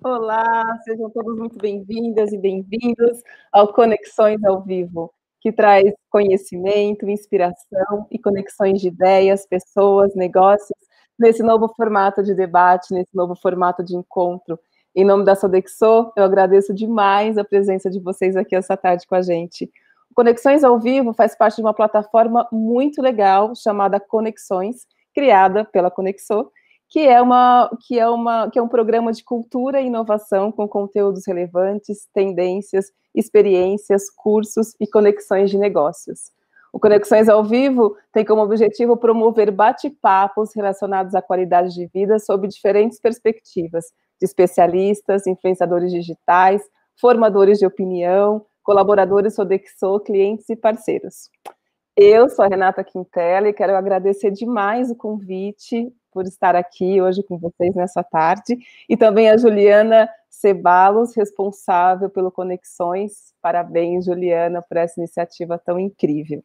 Olá, sejam todos muito bem-vindas e bem-vindos ao Conexões ao Vivo, que traz conhecimento, inspiração e conexões de ideias, pessoas, negócios, nesse novo formato de debate, nesse novo formato de encontro. Em nome da Sodexo, eu agradeço demais a presença de vocês aqui essa tarde com a gente. O Conexões ao Vivo faz parte de uma plataforma muito legal chamada Conexões, criada pela Conexo, que é um programa de cultura e inovação com conteúdos relevantes, tendências, experiências, cursos e conexões de negócios. O Conexões ao Vivo tem como objetivo promover bate-papos relacionados à qualidade de vida sob diferentes perspectivas, de especialistas, influenciadores digitais, formadores de opinião, colaboradores Sodexo, clientes e parceiros. Eu sou a Renata Quintela e quero agradecer demais o convite por estar aqui hoje com vocês nessa tarde, e também a Juliana Ceballos, responsável pelo Conexões. Parabéns, Juliana, por essa iniciativa tão incrível.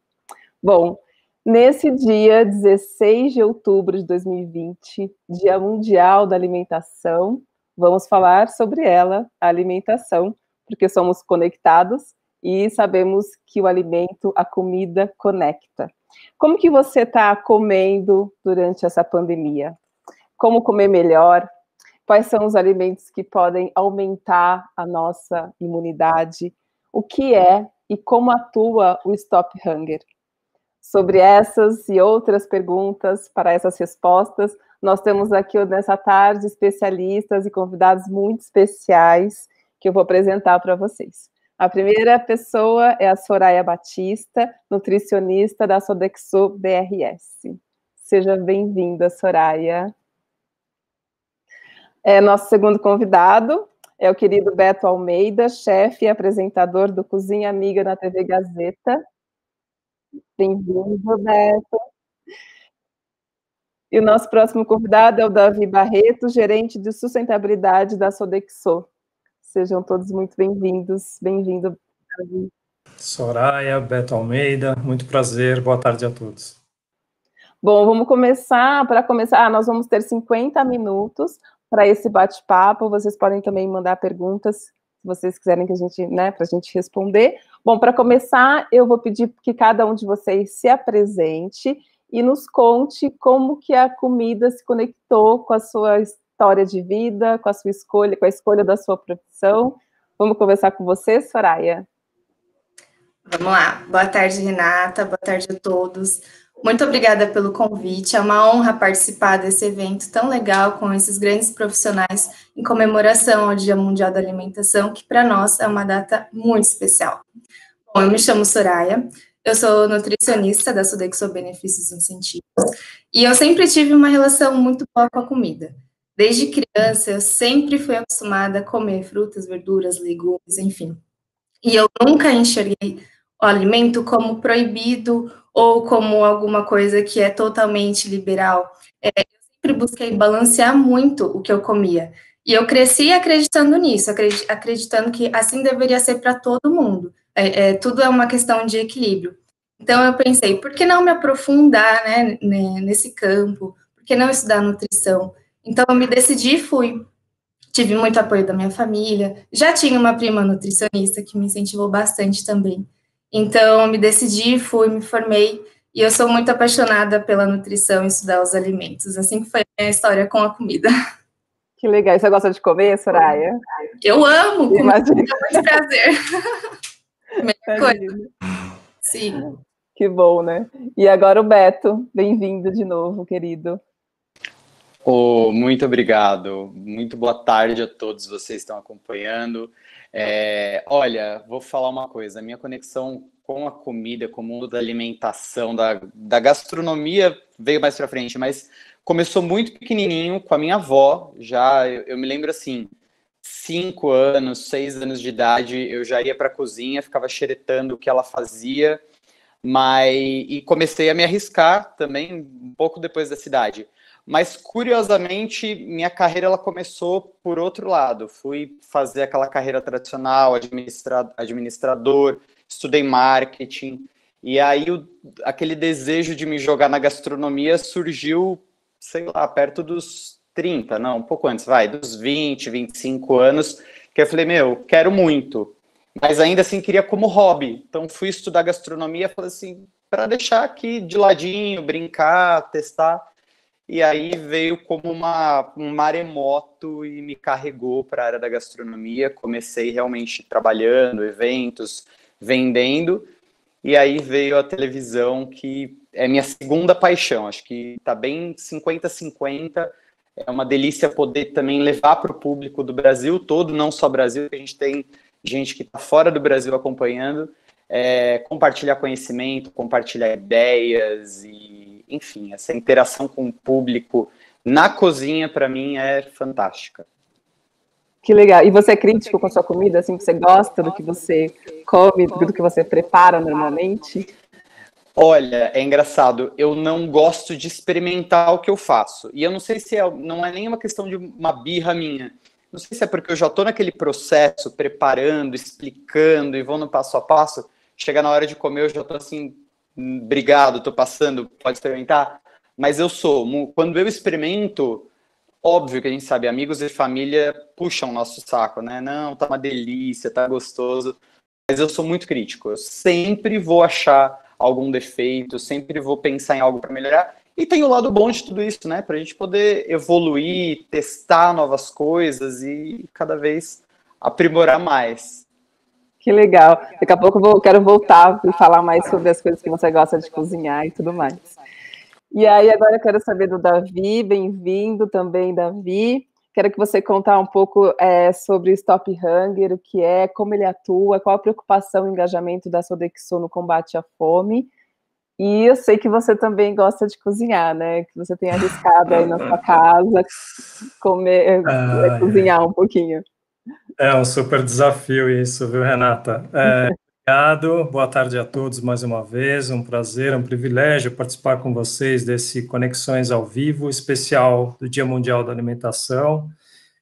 Bom, nesse dia 16 de outubro de 2020, Dia Mundial da Alimentação, vamos falar sobre ela, a alimentação, porque somos conectados e sabemos que o alimento, a comida, conecta. Como que você está comendo durante essa pandemia? Como comer melhor? Quais são os alimentos que podem aumentar a nossa imunidade? O que é e como atua o Stop Hunger? Sobre essas e outras perguntas, para essas respostas, nós temos aqui nessa tarde especialistas e convidados muito especiais que eu vou apresentar para vocês. A primeira pessoa é a Soraya Batista, nutricionista da Sodexo BRS. Seja bem-vinda, Soraya. Nosso segundo convidado é o querido Beto Almeida, chefe e apresentador do Cozinha Amiga na TV Gazeta. Bem-vindo, Beto. E o nosso próximo convidado é o Davi Barreto, gerente de sustentabilidade da Sodexo. Sejam todos muito bem-vindos. Bem-vindo, Davi. Soraya, Beto Almeida, muito prazer, boa tarde a todos. Bom, vamos começar. Para começar, nós vamos ter 50 minutos para esse bate-papo. Vocês podem também mandar perguntas, se vocês quiserem que a gente, para a gente responder. Bom, para começar, eu vou pedir que cada um de vocês se apresente e nos conte como que a comida se conectou com a sua história de vida, com a sua escolha, com a escolha da sua profissão. Vamos começar com você, Soraya. Vamos lá. Boa tarde, Renata. Boa tarde a todos. Muito obrigada pelo convite. É uma honra participar desse evento tão legal com esses grandes profissionais em comemoração ao Dia Mundial da Alimentação, que para nós é uma data muito especial. Bom, eu me chamo Soraya, eu sou nutricionista da Sodexo Benefícios e Incentivos e eu sempre tive uma relação muito boa com a comida. Desde criança, eu sempre fui acostumada a comer frutas, verduras, legumes, enfim. E eu nunca enxerguei o alimento como proibido ou como alguma coisa que é totalmente liberal. Eu sempre busquei balancear muito o que eu comia. E eu cresci acreditando nisso, acreditando que assim deveria ser para todo mundo. Tudo é uma questão de equilíbrio. Então eu pensei, por que não me aprofundar, nesse campo? Por que não estudar nutrição? Então eu me decidi e fui. Tive muito apoio da minha família, já tinha uma prima nutricionista que me incentivou bastante também. Então, me decidi, fui, me formei, e eu sou muito apaixonada pela nutrição e estudar os alimentos. Assim que foi a minha história com a comida. Que legal. Você gosta de comer, Soraya? Eu amo comer, é muito prazer. Melhor coisa. Sim. Que bom, né? E agora o Beto, bem-vindo de novo, querido. Muito obrigado, muito boa tarde a todos vocês que estão acompanhando. Olha, vou falar uma coisa, a minha conexão com a comida, com o mundo da alimentação, da gastronomia veio mais pra frente, mas começou muito pequenininho com a minha avó, eu me lembro assim, 5 anos, 6 anos de idade, eu já ia pra cozinha, ficava xeretando o que ela fazia, e comecei a me arriscar também um pouco depois da cidade. Mas, curiosamente, minha carreira ela começou por outro lado. Fui fazer aquela carreira tradicional, administrador, estudei marketing. E aí, aquele desejo de me jogar na gastronomia surgiu, sei lá, perto dos 30, não, um pouco antes, dos 20, 25 anos, que eu falei, quero muito, mas ainda assim queria como hobby. Então fui estudar gastronomia, falei assim, para deixar aqui de ladinho, brincar, testar. E aí veio como um maremoto e me carregou para a área da gastronomia. Comecei realmente trabalhando, eventos, vendendo. E aí veio a televisão, que é minha segunda paixão. Acho que está bem 50-50. É uma delícia poder também levar para o público do Brasil todo, não só Brasil, que a gente tem gente que está fora do Brasil acompanhando, compartilhar conhecimento, compartilhar ideias e, enfim, essa interação com o público na cozinha, para mim, é fantástica. Que legal. E você é crítico com a sua comida? Assim, você gosta do que você come, do que você prepara normalmente? Olha, é engraçado, eu não gosto de experimentar o que eu faço. E eu não sei se não é nenhuma questão de uma birra minha. Não sei se é porque eu já estou naquele processo, preparando, explicando e vou no passo a passo. Chega na hora de comer, eu já estou assim, obrigado, estou passando, pode experimentar. Mas quando eu experimento, óbvio que a gente sabe, amigos e família puxam o nosso saco, né? Não, tá uma delícia, tá gostoso. Mas eu sou muito crítico, eu sempre vou achar algum defeito, sempre vou pensar em algo para melhorar. E tem o lado bom de tudo isso, né? Para a gente poder evoluir, testar novas coisas e cada vez aprimorar mais. Que legal. Daqui a pouco eu quero voltar e falar mais sobre as coisas que você gosta de cozinhar e tudo mais. E aí, agora eu quero saber do Davi. Bem-vindo também, Davi. Quero que você contar um pouco sobre o Stop Hunger, o que é, como ele atua, qual a preocupação e engajamento da Sodexo no combate à fome. E eu sei que você também gosta de cozinhar, né? Que você tem arriscado aí na sua casa cozinhar um pouquinho. É um super desafio isso, viu, Renata? Obrigado, boa tarde a todos mais uma vez, um prazer, um privilégio participar com vocês desse Conexões ao Vivo, especial do Dia Mundial da Alimentação.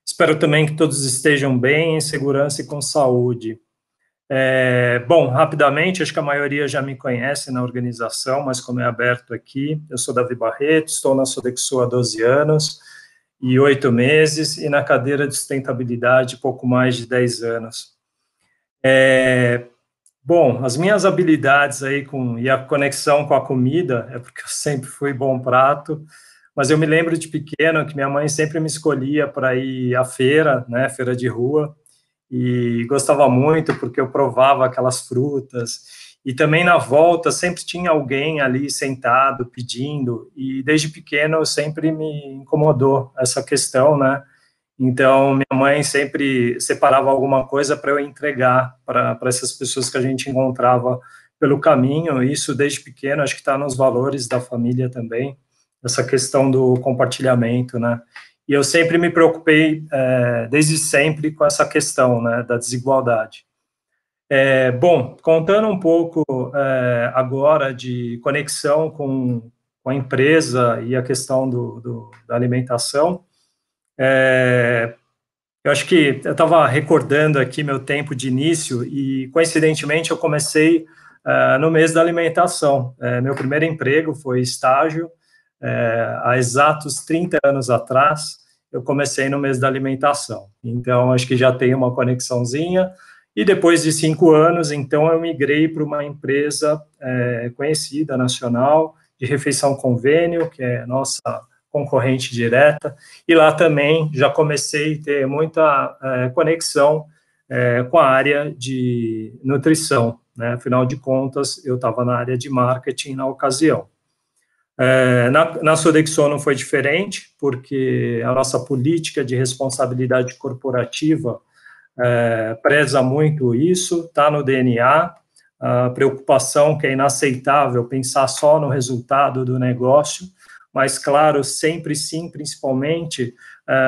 Espero também que todos estejam bem, em segurança e com saúde. Bom, rapidamente, acho que a maioria já me conhece na organização, mas como é aberto aqui, eu sou Davi Barreto, estou na Sodexo há 12 anos e 8 meses, e na cadeira de sustentabilidade pouco mais de 10 anos. Bom, as minhas habilidades aí e a conexão com a comida é porque eu sempre fui bom prato, mas eu me lembro de pequeno que minha mãe sempre me escolhia para ir à feira, né, feira de rua, e gostava muito porque eu provava aquelas frutas, e também na volta sempre tinha alguém ali sentado pedindo, e desde pequeno sempre me incomodou essa questão, né? Então minha mãe sempre separava alguma coisa para eu entregar para essas pessoas que a gente encontrava pelo caminho. Isso desde pequeno, acho que está nos valores da família também, essa questão do compartilhamento, né? E eu sempre me preocupei, desde sempre, com essa questão, né, da desigualdade. Bom, contando um pouco agora de conexão com a empresa e a questão da alimentação, eu acho que eu estava recordando aqui meu tempo de início e, coincidentemente, eu comecei no mês da alimentação. Meu primeiro emprego foi estágio, há exatos 30 anos atrás, eu comecei no mês da alimentação. Então, acho que já tem uma conexãozinha. E depois de 5 anos, então, eu migrei para uma empresa conhecida, nacional, de refeição convênio, que é nossa concorrente direta. E lá também já comecei a ter muita conexão com a área de nutrição, né? Afinal de contas, eu estava na área de marketing na ocasião. Na Sodexo não foi diferente, porque a nossa política de responsabilidade corporativa preza muito isso, está no DNA, a preocupação que é inaceitável pensar só no resultado do negócio, mas, claro, sempre sim, principalmente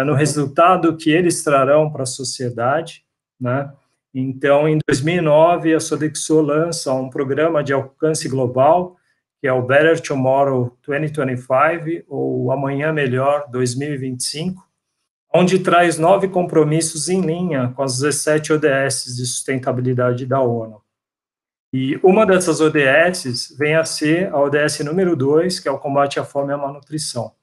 no resultado que eles trarão para a sociedade, né? Então, em 2009, a Sodexo lança um programa de alcance global, que é o Better Tomorrow 2025, ou Amanhã Melhor 2025, onde traz 9 compromissos em linha com as 17 ODS de sustentabilidade da ONU. E uma dessas ODS vem a ser a ODS número 2, que é o combate à fome e à malnutrição.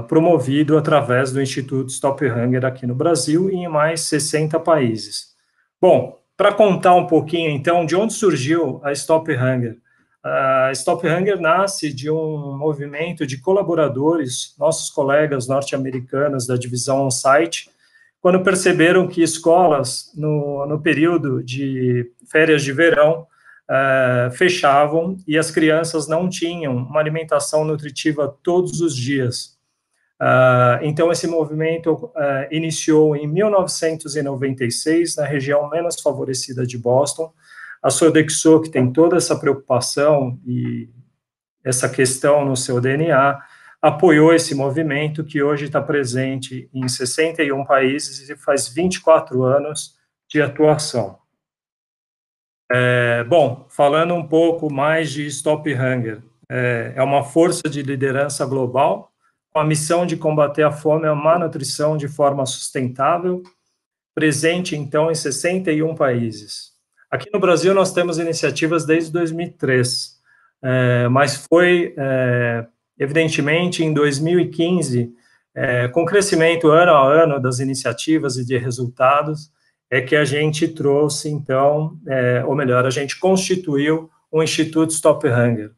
promovido através do Instituto Stop Hunger aqui no Brasil e em mais 60 países. Bom, para contar um pouquinho, então, de onde surgiu a Stop Hunger. A Stop Hunger nasce de um movimento de colaboradores, nossos colegas norte-americanos da divisão on-site, quando perceberam que escolas, no período de férias de verão, fechavam e as crianças não tinham uma alimentação nutritiva todos os dias. Então, esse movimento iniciou em 1996, na região menos favorecida de Boston. A Sodexo, que tem toda essa preocupação e essa questão no seu DNA, apoiou esse movimento, que hoje está presente em 61 países e faz 24 anos de atuação. Bom, falando um pouco mais de Stop Hunger, é uma força de liderança global, com a missão de combater a fome e a má nutrição de forma sustentável, presente, então, em 61 países. Aqui no Brasil, nós temos iniciativas desde 2003, mas foi, evidentemente, em 2015, com o crescimento ano a ano das iniciativas e de resultados, é que a gente trouxe, então, ou melhor, a gente constituiu o Instituto Stop Hunger,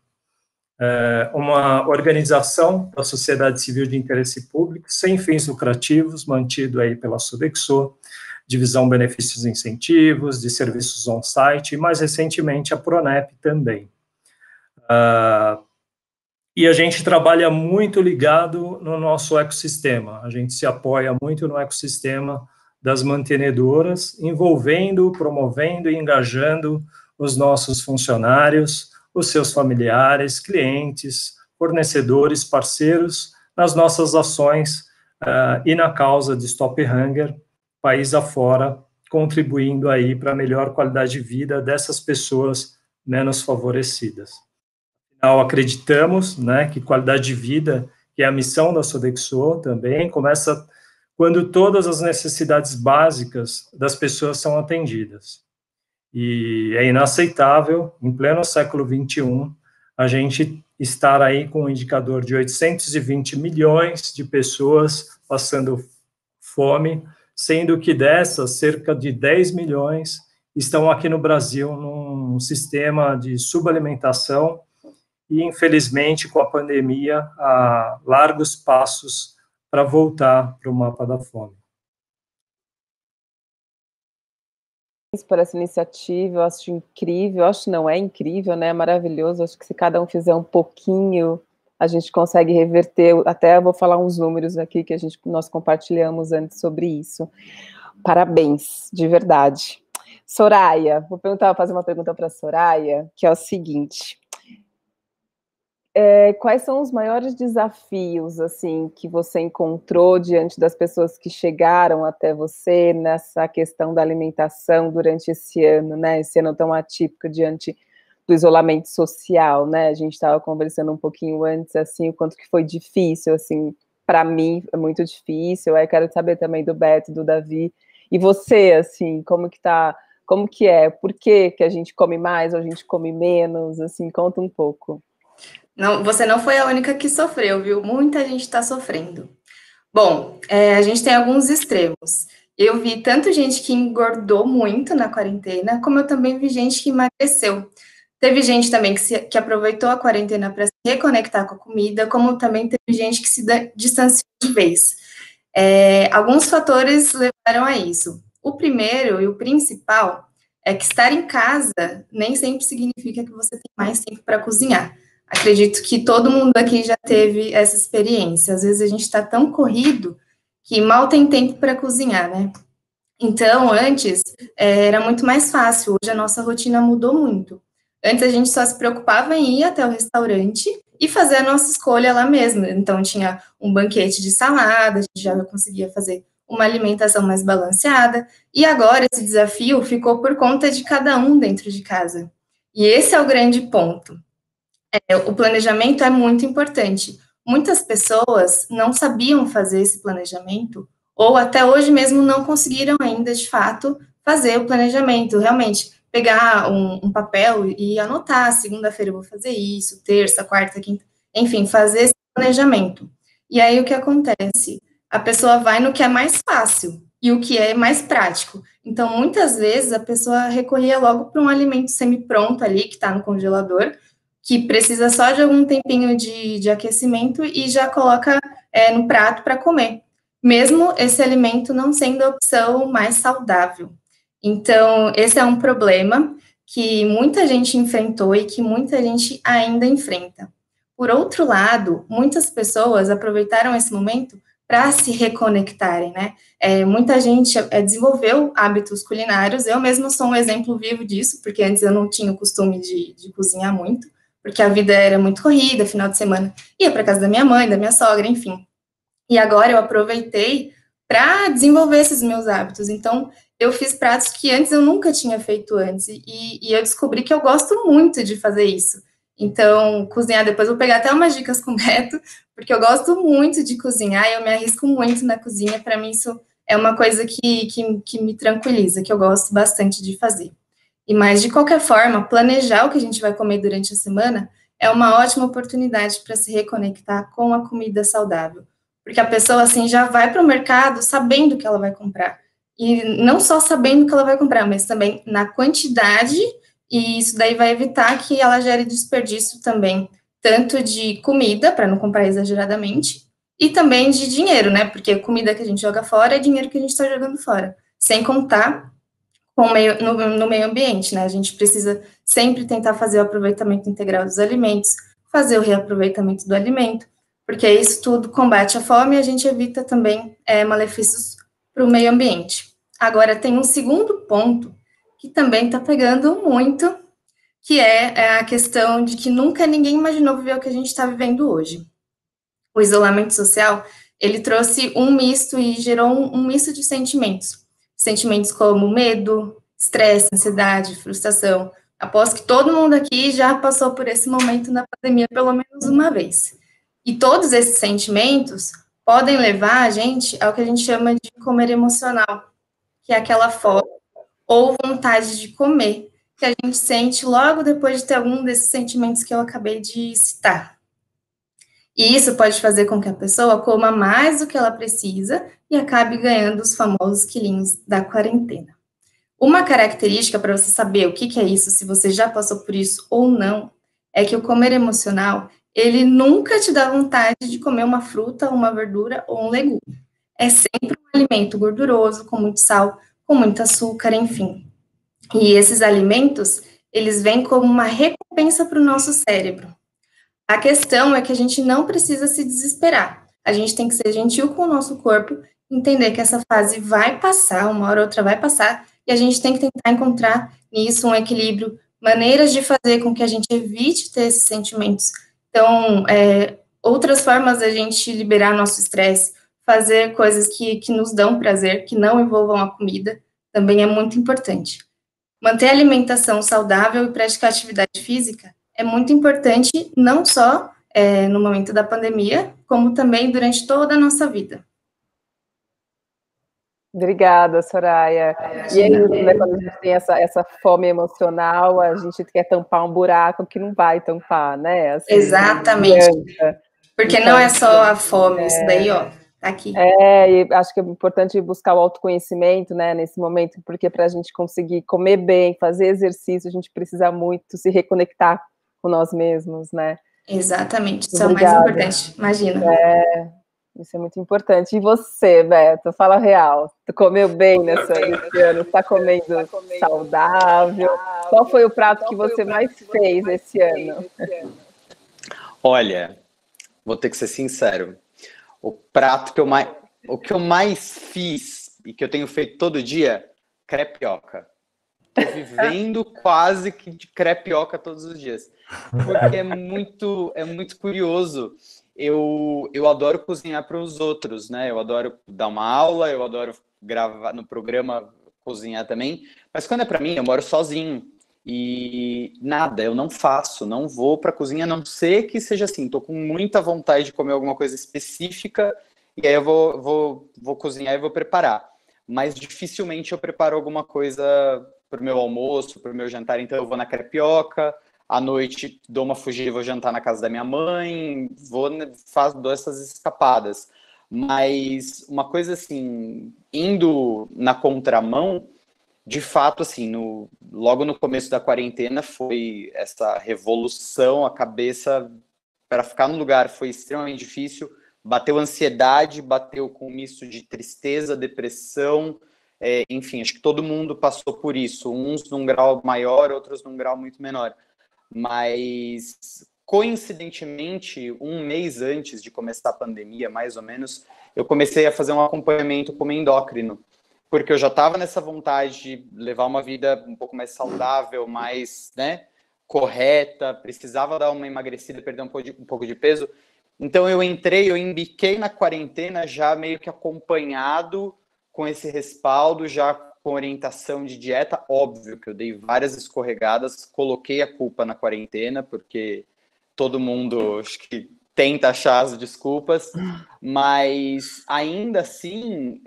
uma organização da sociedade civil de interesse público, sem fins lucrativos, mantido aí pela Sodexo, divisão benefícios e incentivos, de serviços on-site, e mais recentemente a Pronep também. E a gente trabalha muito ligado no nosso ecossistema, a gente se apoia muito no ecossistema das mantenedoras, envolvendo, promovendo e engajando os nossos funcionários, os seus familiares, clientes, fornecedores, parceiros, nas nossas ações e na causa de Stop Hunger, país afora, contribuindo aí para a melhor qualidade de vida dessas pessoas menos favorecidas. Afinal, acreditamos, né, que qualidade de vida, que é a missão da Sodexo também, começa quando todas as necessidades básicas das pessoas são atendidas. E é inaceitável, em pleno século XXI, a gente estar aí com um indicador de 820 milhões de pessoas passando fome, sendo que dessas, cerca de 10 milhões estão aqui no Brasil num sistema de subalimentação e, infelizmente, com a pandemia, há largos passos para voltar para o mapa da fome. Por essa iniciativa, eu acho incrível, acho não, é incrível, né, maravilhoso, acho que se cada um fizer um pouquinho, a gente consegue reverter, até vou falar uns números aqui que nós compartilhamos antes sobre isso. Parabéns, de verdade. Soraya, fazer uma pergunta para a Soraya, que é o seguinte, quais são os maiores desafios, assim, que você encontrou diante das pessoas que chegaram até você nessa questão da alimentação durante esse ano, né, esse ano tão atípico diante do isolamento social, né, a gente estava conversando um pouquinho antes, assim, o quanto que foi difícil, assim, para mim é muito difícil, aí quero saber também do Beto, do Davi, e você, assim, como que é, por que a gente come mais ou a gente come menos, assim, conta um pouco. Não, você não foi a única que sofreu, viu? Muita gente está sofrendo. Bom, a gente tem alguns extremos. Eu vi tanto gente que engordou muito na quarentena, como eu também vi gente que emagreceu. Teve gente também que aproveitou a quarentena para se reconectar com a comida, como também teve gente que se distanciou de vez. Alguns fatores levaram a isso. O primeiro e o principal é que estar em casa nem sempre significa que você tem mais tempo para cozinhar. Acredito que todo mundo aqui já teve essa experiência. Às vezes a gente está tão corrido que mal tem tempo para cozinhar, né? Então, antes, era muito mais fácil. Hoje a nossa rotina mudou muito. Antes a gente só se preocupava em ir até o restaurante e fazer a nossa escolha lá mesmo. Então, tinha um banquete de salada, a gente já conseguia fazer uma alimentação mais balanceada. E agora esse desafio ficou por conta de cada um dentro de casa. E esse é o grande ponto. O planejamento é muito importante. Muitas pessoas não sabiam fazer esse planejamento, ou até hoje mesmo não conseguiram ainda, de fato, fazer o planejamento. Realmente, pegar um papel e anotar, segunda-feira eu vou fazer isso, terça, quarta, quinta, enfim, fazer esse planejamento. E aí o que acontece? A pessoa vai no que é mais fácil e o que é mais prático. Então, muitas vezes, a pessoa recorria logo para um alimento semi-pronto ali, que está no congelador, que precisa só de algum tempinho de aquecimento e já coloca no prato para comer, mesmo esse alimento não sendo a opção mais saudável. Então, esse é um problema que muita gente enfrentou e que muita gente ainda enfrenta. Por outro lado, muitas pessoas aproveitaram esse momento para se reconectarem, né? Muita gente desenvolveu hábitos culinários, eu mesma sou um exemplo vivo disso, porque antes eu não tinha o costume de cozinhar muito, porque a vida era muito corrida, final de semana ia para casa da minha mãe, da minha sogra, enfim. E agora eu aproveitei para desenvolver esses meus hábitos. Então, eu fiz pratos que antes eu nunca tinha feito antes, e eu descobri que eu gosto muito de fazer isso. Então, cozinhar, depois vou pegar até umas dicas com o Beto, porque eu gosto muito de cozinhar, e eu me arrisco muito na cozinha, para mim isso é uma coisa que me tranquiliza, que eu gosto bastante de fazer. Mas, de qualquer forma, planejar o que a gente vai comer durante a semana é uma ótima oportunidade para se reconectar com a comida saudável. Porque a pessoa, assim, já vai para o mercado sabendo o que ela vai comprar. E não só sabendo o que ela vai comprar, mas também na quantidade, e isso daí vai evitar que ela gere desperdício também, tanto de comida, para não comprar exageradamente, e também de dinheiro, né? Porque a comida que a gente joga fora é dinheiro que a gente está jogando fora. Sem contar no meio ambiente, né? A gente precisa sempre tentar fazer o aproveitamento integral dos alimentos, fazer o reaproveitamento do alimento, porque isso tudo combate a fome e a gente evita também malefícios para o meio ambiente. Agora, tem um segundo ponto que também está pegando muito, que é a questão de que nunca ninguém imaginou viver o que a gente está vivendo hoje. O isolamento social, ele trouxe um misto e gerou um misto de sentimentos. Sentimentos como medo, estresse, ansiedade, frustração. Aposto que todo mundo aqui já passou por esse momento na pandemia pelo menos uma vez. E todos esses sentimentos podem levar a gente ao que a gente chama de comer emocional, que é aquela fome ou vontade de comer que a gente sente logo depois de ter algum desses sentimentos que eu acabei de citar. E isso pode fazer com que a pessoa coma mais do que ela precisa e acabe ganhando os famosos quilinhos da quarentena. Uma característica para você saber o que é isso, se você já passou por isso ou não, é que o comer emocional, ele nunca te dá vontade de comer uma fruta, uma verdura ou um legume. É sempre um alimento gorduroso, com muito sal, com muito açúcar, enfim. E esses alimentos, eles vêm como uma recompensa para o nosso cérebro. A questão é que a gente não precisa se desesperar. A gente tem que ser gentil com o nosso corpo, entender que essa fase vai passar, uma hora ou outra vai passar, e a gente tem que tentar encontrar nisso um equilíbrio, maneiras de fazer com que a gente evite ter esses sentimentos. Então, outras formas da gente liberar nosso estresse, fazer coisas que nos dão prazer, que não envolvam a comida, também é muito importante. Manter a alimentação saudável e praticar atividade física é muito importante, não só no momento da pandemia, como também durante toda a nossa vida. Obrigada, Soraya. E é isso, né? Quando a gente tem essa fome emocional, a gente quer tampar um buraco que não vai tampar, né? Assim, exatamente. Porque então, não é só a fome, isso daí, ó, tá aqui. E acho que é importante buscar o autoconhecimento, né, nesse momento, porque para a gente conseguir comer bem, fazer exercício, a gente precisa muito se reconectar com nós mesmos, né? Exatamente, isso é o mais importante, imagina. Isso é muito importante. E você, Beto, fala real. Tu comeu bem nesse ano? Está comendo saudável? Qual foi o prato que você mais fez esse ano? Olha, vou ter que ser sincero. O prato que eu mais fiz e que eu tenho feito todo dia, crepioca. Tô vivendo quase que de crepioca todos os dias. Porque é muito curioso. Eu adoro cozinhar para os outros, né? Eu adoro dar uma aula, eu adoro gravar no programa, cozinhar também. Mas quando é para mim, eu moro sozinho. E nada, eu não faço, não vou para a cozinha, a não ser que seja assim, tô com muita vontade de comer alguma coisa específica, e aí eu vou cozinhar e vou preparar. Mas dificilmente eu preparo alguma coisa para o meu almoço, para o meu jantar, então eu vou na crepioca. à noite dou uma fugida e vou jantar na casa da minha mãe, dou essas escapadas. Mas uma coisa assim, indo na contramão, de fato, assim, logo no começo da quarentena foi essa revolução, a cabeça para ficar no lugar foi extremamente difícil, bateu ansiedade, bateu com um misto de tristeza, depressão, enfim, acho que todo mundo passou por isso, uns num grau maior, outros num grau muito menor. Mas, coincidentemente, um mês antes de começar a pandemia, mais ou menos, eu comecei a fazer um acompanhamento como endócrino, porque eu já estava nessa vontade de levar uma vida um pouco mais saudável, mais, né, correta, precisava dar uma emagrecida, perder um pouco de peso. Então eu embiquei na quarentena já meio que acompanhado com esse respaldo, já com orientação de dieta. Óbvio que eu dei várias escorregadas, coloquei a culpa na quarentena, porque todo mundo acho que tenta achar as desculpas, mas ainda assim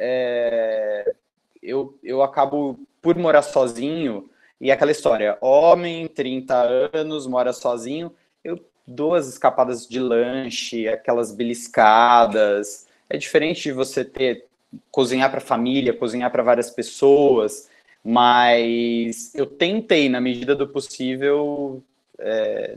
eu acabo por morar sozinho, e aquela história, homem, 30 anos, mora sozinho, eu dou as escapadas de lanche, aquelas beliscadas. É diferente de você cozinhar para família, cozinhar para várias pessoas, mas eu tentei, na medida do possível,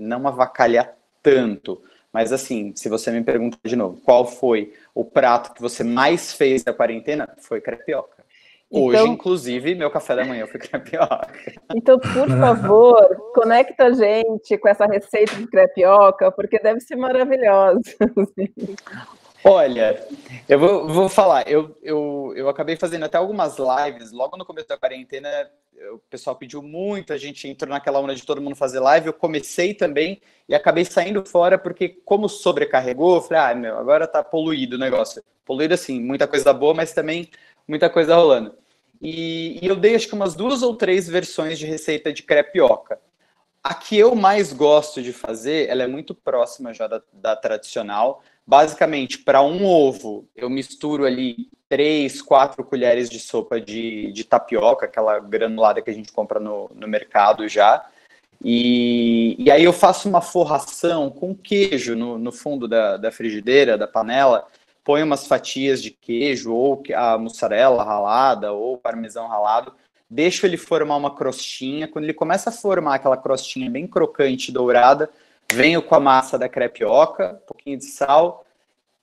não avacalhar tanto. Mas assim, se você me perguntar de novo, qual foi o prato que você mais fez da quarentena? Foi crepioca. Hoje, então, inclusive, meu café da manhã foi crepioca. Então, por favor, conecta a gente com essa receita de crepioca, porque deve ser maravilhosa. Olha, eu vou falar, eu acabei fazendo até algumas lives, logo no começo da quarentena, o pessoal pediu muito, a gente entrou naquela onda de todo mundo fazer live, eu comecei também e acabei saindo fora, porque como sobrecarregou, eu falei, agora tá poluído o negócio. Poluído assim, muita coisa boa, mas também muita coisa rolando. E eu dei acho que umas 2 ou 3 versões de receita de crepioca. A que eu mais gosto de fazer, ela é muito próxima já da tradicional. Basicamente, para um ovo, eu misturo ali 3, 4 colheres de sopa de tapioca, aquela granulada que a gente compra no mercado já. E aí eu faço uma forração com queijo no fundo da frigideira, da panela. Ponho umas fatias de queijo, ou a mussarela ralada, ou parmesão ralado. Deixo ele formar uma crostinha. Quando ele começa a formar aquela crostinha bem crocante, dourada, venho com a massa da crepioca, um pouquinho de sal,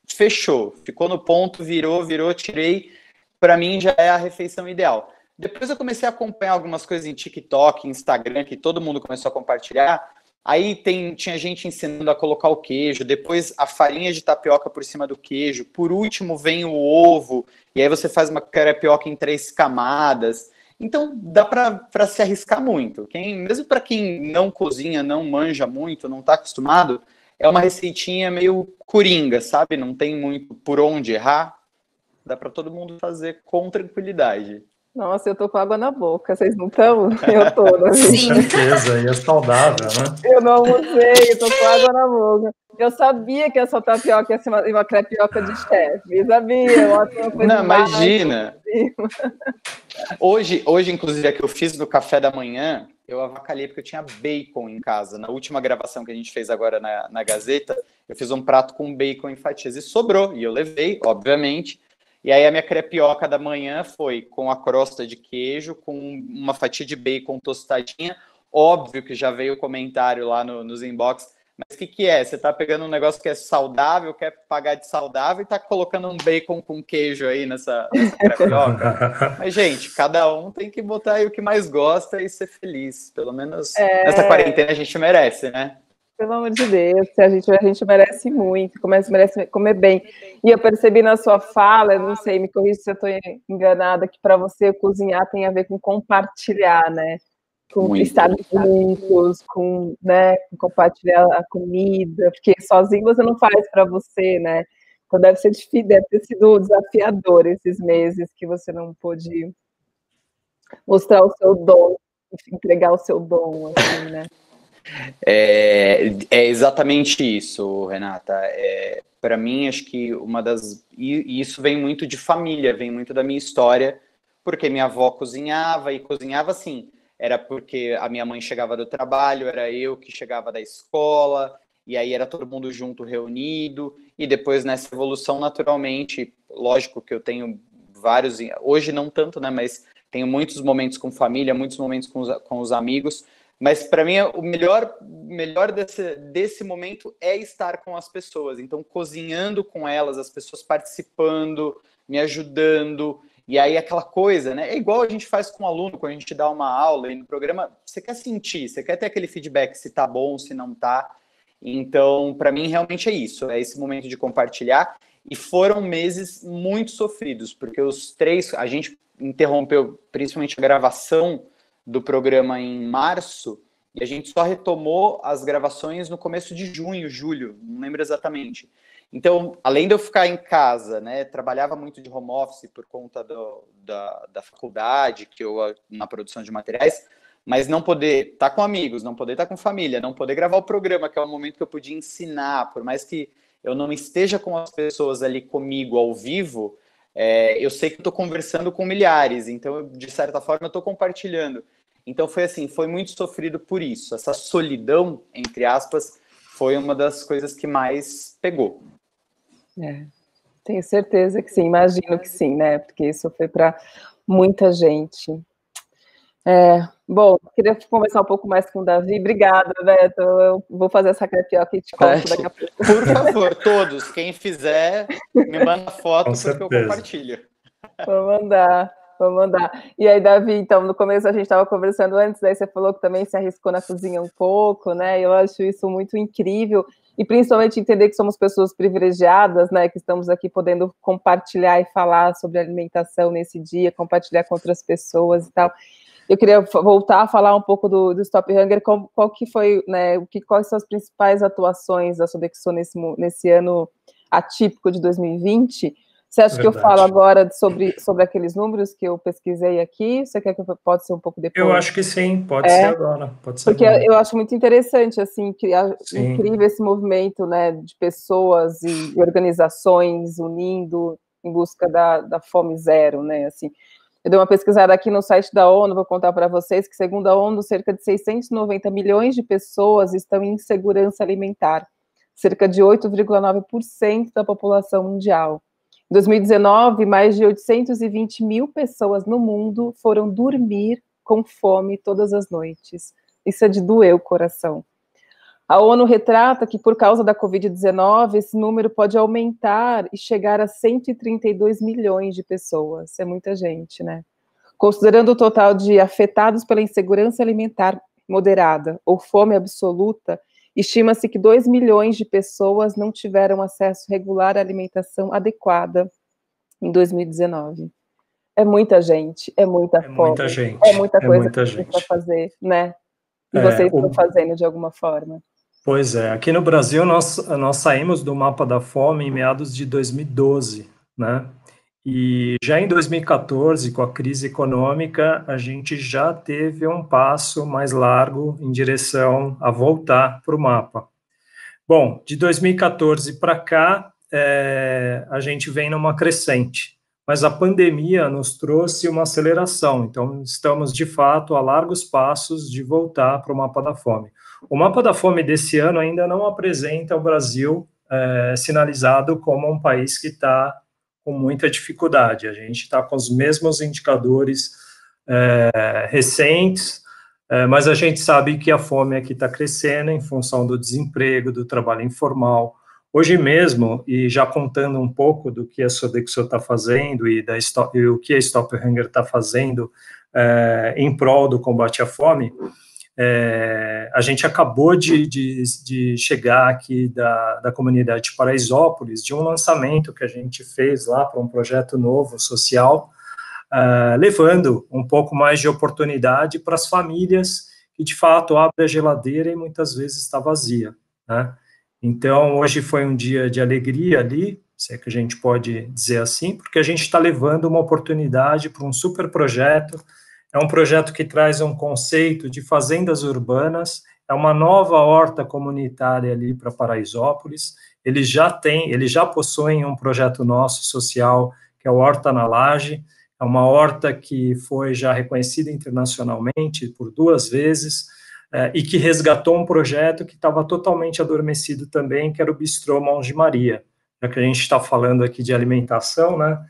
fechou. Ficou no ponto, virou, tirei. Para mim já é a refeição ideal. Depois eu comecei a acompanhar algumas coisas em TikTok, Instagram, que todo mundo começou a compartilhar. Aí tinha gente ensinando a colocar o queijo, depois a farinha de tapioca por cima do queijo, por último vem o ovo, e aí você faz uma crepioca em 3 camadas. Então dá para se arriscar muito. Mesmo para quem não cozinha, não manja muito, não está acostumado, é uma receitinha meio coringa, sabe? Não tem muito por onde errar. Dá para todo mundo fazer com tranquilidade. Nossa, eu tô com água na boca, vocês não estão? Eu tô, né? Sim. Com certeza, e é saudável, né? Eu não almocei, eu tô com água na boca. Eu sabia que essa tapioca ia ser uma crepioca de chefe, sabia? Não, imagina. Hoje, inclusive, a que eu fiz no café da manhã, eu avacalhei porque eu tinha bacon em casa. Na última gravação que a gente fez agora na Gazeta, eu fiz um prato com bacon em fatias e sobrou, e eu levei, obviamente. E aí a minha crepioca da manhã foi com a crosta de queijo, com uma fatia de bacon tostadinha. Óbvio que já veio o comentário lá nos inbox, mas o que é? Você tá pegando um negócio que é saudável, quer pagar de saudável e tá colocando um bacon com queijo aí nessa crepioca? Mas, gente, cada um tem que botar aí o que mais gosta e ser feliz. Pelo menos nessa quarentena a gente merece, né? Pelo amor de Deus, a gente merece muito, merece comer bem. E eu percebi na sua fala, não sei, me corrija se eu estou enganada, que para você cozinhar tem a ver com compartilhar, né? Com muito. Estar juntos, com compartilhar a comida, porque sozinho você não faz para você, né? Então deve ter sido desafiador esses meses que você não pôde mostrar o seu dom, entregar o seu dom, assim, né? É exatamente isso, Renata. Para mim, acho que e isso vem muito de família, vem muito da minha história, porque minha avó cozinhava, e cozinhava assim, era porque a minha mãe chegava do trabalho, era eu que chegava da escola, e aí era todo mundo junto, reunido, e depois nessa evolução, naturalmente, lógico que eu tenho vários, hoje não tanto, né, mas tenho muitos momentos com família, muitos momentos com os amigos, mas para mim o melhor desse momento é estar com as pessoas, então cozinhando com elas, as pessoas participando, me ajudando, e aí aquela coisa, né, é igual a gente faz com um aluno, quando a gente dá uma aula, e no programa, você quer sentir, você quer ter aquele feedback, se tá bom, se não tá, então para mim realmente é isso, é esse momento de compartilhar, e foram meses muito sofridos, porque a gente interrompeu principalmente a gravação do programa em março, e a gente só retomou as gravações no começo de junho, julho, não lembro exatamente. Então, além de eu ficar em casa, né, trabalhava muito de home office por conta da faculdade, na produção de materiais, mas não poder estar com amigos, não poder estar com família, não poder gravar o programa, que é o momento que eu podia ensinar, por mais que eu não esteja com as pessoas ali comigo ao vivo, eu sei que eu estou conversando com milhares, então, de certa forma, eu estou compartilhando. Então, foi assim, foi muito sofrido por isso. Essa solidão, entre aspas, foi uma das coisas que mais pegou. Tenho certeza que sim, imagino que sim, né? Porque isso foi para muita gente. Bom, queria conversar um pouco mais com o Davi. Obrigada, Beto. Eu vou fazer essa crepioca e te conto daqui a pouco. Por favor, todos, quem fizer, me manda foto, porque eu compartilho. Vou mandar. E aí, Davi, então, no começo a gente estava conversando antes, daí você falou que também se arriscou na cozinha um pouco, né? Eu acho isso muito incrível, e principalmente entender que somos pessoas privilegiadas, né? Que estamos aqui podendo compartilhar e falar sobre alimentação nesse dia, compartilhar com outras pessoas e tal. Eu queria voltar a falar um pouco do Stop Hunger, qual que foi, né? Quais são as principais atuações da Sodexo nesse ano atípico de 2020? Você acha que eu falo agora sobre aqueles números que eu pesquisei aqui? Você quer que pode ser um pouco depois? Eu acho que sim, pode ser agora. Porque eu acho muito interessante, assim, incrível esse movimento, né, de pessoas e organizações unindo em busca da fome zero, né, assim. Eu dei uma pesquisada aqui no site da ONU, vou contar para vocês que, segundo a ONU, cerca de 690 milhões de pessoas estão em insegurança alimentar, cerca de 8,9% da população mundial. Em 2019, mais de 820 mil pessoas no mundo foram dormir com fome todas as noites. Isso é de doer o coração. A ONU retrata que, por causa da Covid-19, esse número pode aumentar e chegar a 132 milhões de pessoas. É muita gente, né? Considerando o total de afetados pela insegurança alimentar moderada ou fome absoluta, estima-se que 2 milhões de pessoas não tiveram acesso regular à alimentação adequada em 2019. É muita gente, é muita fome. Muita gente. É muita coisa que a gente precisa fazer, né? E vocês estão fazendo de alguma forma. Pois é. Aqui no Brasil, nós saímos do mapa da fome em meados de 2012, né? E já em 2014, com a crise econômica, a gente já teve um passo mais largo em direção a voltar para o mapa. Bom, de 2014 para cá, a gente vem numa crescente, mas a pandemia nos trouxe uma aceleração, então estamos, de fato, a largos passos de voltar para o mapa da fome. O mapa da fome desse ano ainda não apresenta o Brasil sinalizado como um país que está com muita dificuldade. A gente está com os mesmos indicadores recentes, mas a gente sabe que a fome aqui está crescendo em função do desemprego, do trabalho informal. Hoje mesmo, e já contando um pouco do que a Sodexo está fazendo e o que a Stop Hunger está fazendo em prol do combate à fome, a gente acabou de chegar aqui da comunidade de Paraisópolis, de um lançamento que a gente fez lá para um projeto novo, social, levando um pouco mais de oportunidade para as famílias que, de fato, abrem a geladeira e muitas vezes está vazia, né? Então, hoje foi um dia de alegria ali, se é que a gente pode dizer assim, porque a gente está levando uma oportunidade para um super projeto. É um projeto que traz um conceito de fazendas urbanas, é uma nova horta comunitária ali para Paraisópolis. Eles já possuem um projeto nosso social, que é o Horta na Laje. é uma horta que foi já reconhecida internacionalmente por 2 vezes, e que resgatou um projeto que estava totalmente adormecido também, que era o Bistrô Mãos de Maria. Já que a gente está falando aqui de alimentação, né?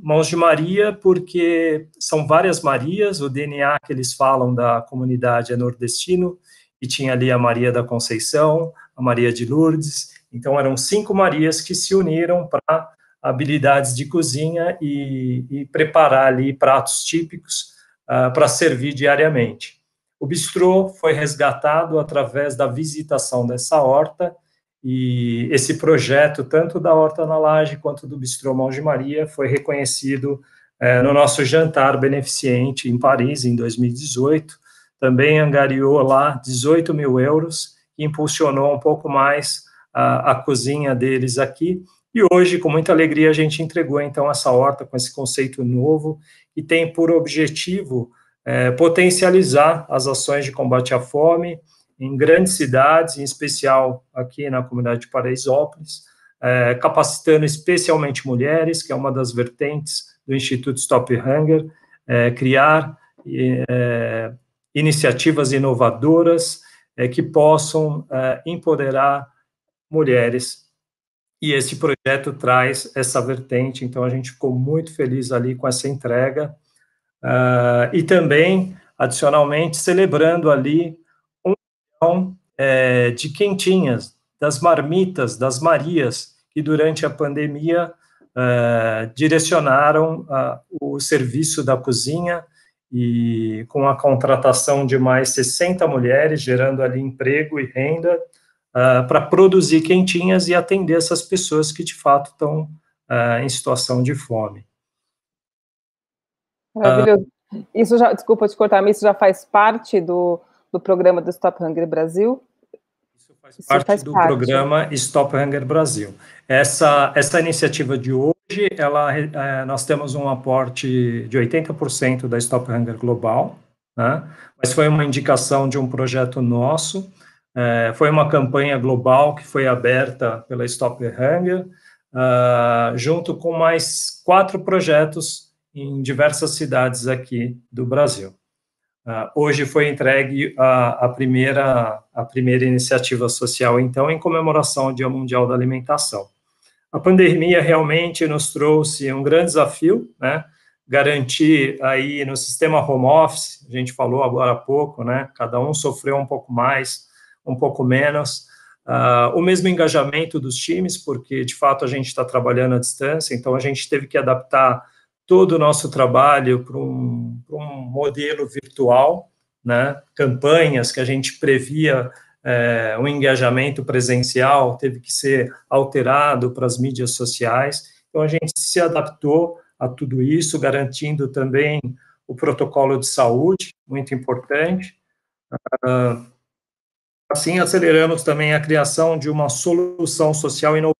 Mãos de Maria, porque são várias Marias, o DNA que eles falam da comunidade é nordestino, e tinha ali a Maria da Conceição, a Maria de Lourdes, então eram 5 Marias que se uniram para habilidades de cozinha e preparar ali pratos típicos para servir diariamente. O bistrô foi resgatado através da visitação dessa horta, e esse projeto, tanto da Horta na Laje quanto do Bistrô Mãos de Maria, foi reconhecido no nosso jantar beneficente em Paris, em 2018. Também angariou lá 18 mil euros, e impulsionou um pouco mais a cozinha deles aqui. E hoje, com muita alegria, a gente entregou, então, essa horta com esse conceito novo, que tem por objetivo potencializar as ações de combate à fome em grandes cidades, em especial aqui na comunidade de Paraisópolis, capacitando especialmente mulheres, que é uma das vertentes do Instituto Stop Hunger, criar iniciativas inovadoras que possam empoderar mulheres. E esse projeto traz essa vertente, então a gente ficou muito feliz ali com essa entrega, e também, adicionalmente, celebrando ali de quentinhas, das marmitas, das Marias, que durante a pandemia direcionaram o serviço da cozinha, e com a contratação de mais 60 mulheres, gerando ali emprego e renda, para produzir quentinhas e atender essas pessoas que, de fato, estão em situação de fome. Maravilhoso. Isso já, desculpa te cortar, mas isso já faz parte do programa do Stop Hunger Brasil? Isso faz parte do programa Stop Hunger Brasil. Essa iniciativa de hoje, nós temos um aporte de 80% da Stop Hunger Global, né? Mas foi uma indicação de um projeto nosso, foi uma campanha global que foi aberta pela Stop Hunger, junto com mais 4 projetos em diversas cidades aqui do Brasil. Hoje foi entregue a primeira iniciativa social, então, em comemoração ao Dia Mundial da Alimentação. A pandemia realmente nos trouxe um grande desafio, né? Garantir aí no sistema home office, a gente falou agora há pouco, né? Cada um sofreu um pouco mais, um pouco menos. O mesmo engajamento dos times, porque, de fato, a gente está trabalhando à distância, então a gente teve que adaptar todo o nosso trabalho para um modelo virtual, né? Campanhas que a gente previa um engajamento presencial, teve que ser alterado para as mídias sociais, então a gente se adaptou a tudo isso, garantindo também o protocolo de saúde, muito importante. Assim, aceleramos também a criação de uma solução social inovadora,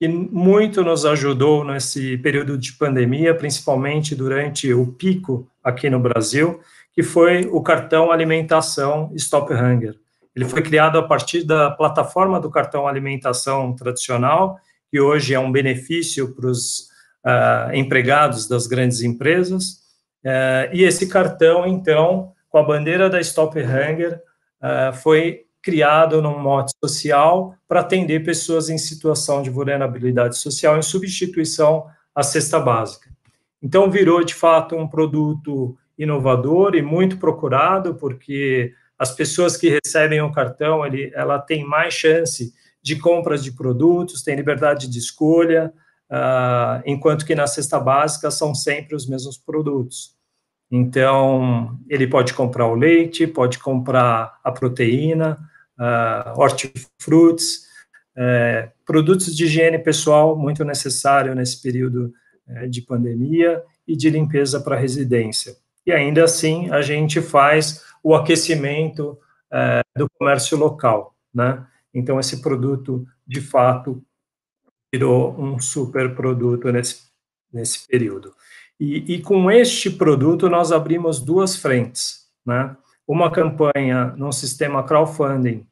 que muito nos ajudou nesse período de pandemia, principalmente durante o pico aqui no Brasil, que foi o cartão alimentação Stop Hunger. Ele foi criado a partir da plataforma do cartão alimentação tradicional, que hoje é um benefício para os empregados das grandes empresas, e esse cartão, então, com a bandeira da Stop Hunger, foi criado num mote social para atender pessoas em situação de vulnerabilidade social em substituição à cesta básica. Então, virou, de fato, um produto inovador e muito procurado, porque as pessoas que recebem o cartão, ela tem mais chance de compras de produtos, tem liberdade de escolha, enquanto que na cesta básica são sempre os mesmos produtos. Então, ele pode comprar o leite, pode comprar a proteína, hortifrutis, produtos de higiene pessoal, muito necessário nesse período de pandemia, e de limpeza para residência. E ainda assim, a gente faz o aquecimento do comércio local, né? Então, esse produto, de fato, virou um super produto nesse período. E com este produto, nós abrimos 2 frentes, né? Uma campanha num sistema crowdfunding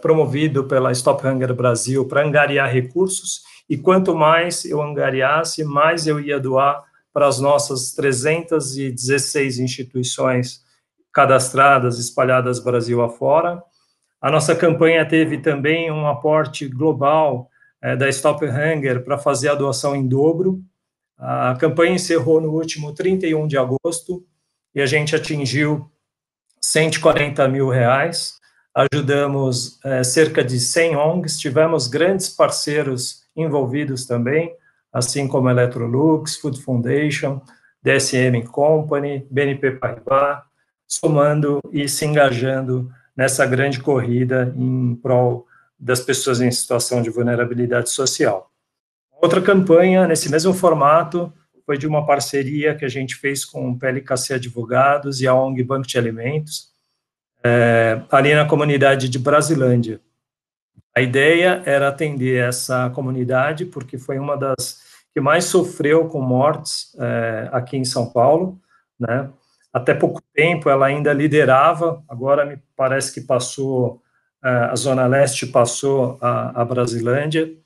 promovido pela Stop Hunger Brasil para angariar recursos, e quanto mais eu angariasse, mais eu ia doar para as nossas 316 instituições cadastradas, espalhadas Brasil afora. A nossa campanha teve também um aporte global da Stop Hunger para fazer a doação em dobro. A campanha encerrou no último 31 de agosto e a gente atingiu 140 mil reais. Ajudamos cerca de 100 ONGs, tivemos grandes parceiros envolvidos também, assim como Electrolux, Food Foundation, DSM Company, BNP Paribas, somando e se engajando nessa grande corrida em prol das pessoas em situação de vulnerabilidade social. Outra campanha, nesse mesmo formato, foi de uma parceria que a gente fez com o PLKC Advogados e a ONG Banco de Alimentos, ali na comunidade de Brasilândia. A ideia era atender essa comunidade, porque foi uma das que mais sofreu com mortes aqui em São Paulo, né? Até pouco tempo ela ainda liderava, agora me parece que passou, a Zona Leste passou a Brasilândia,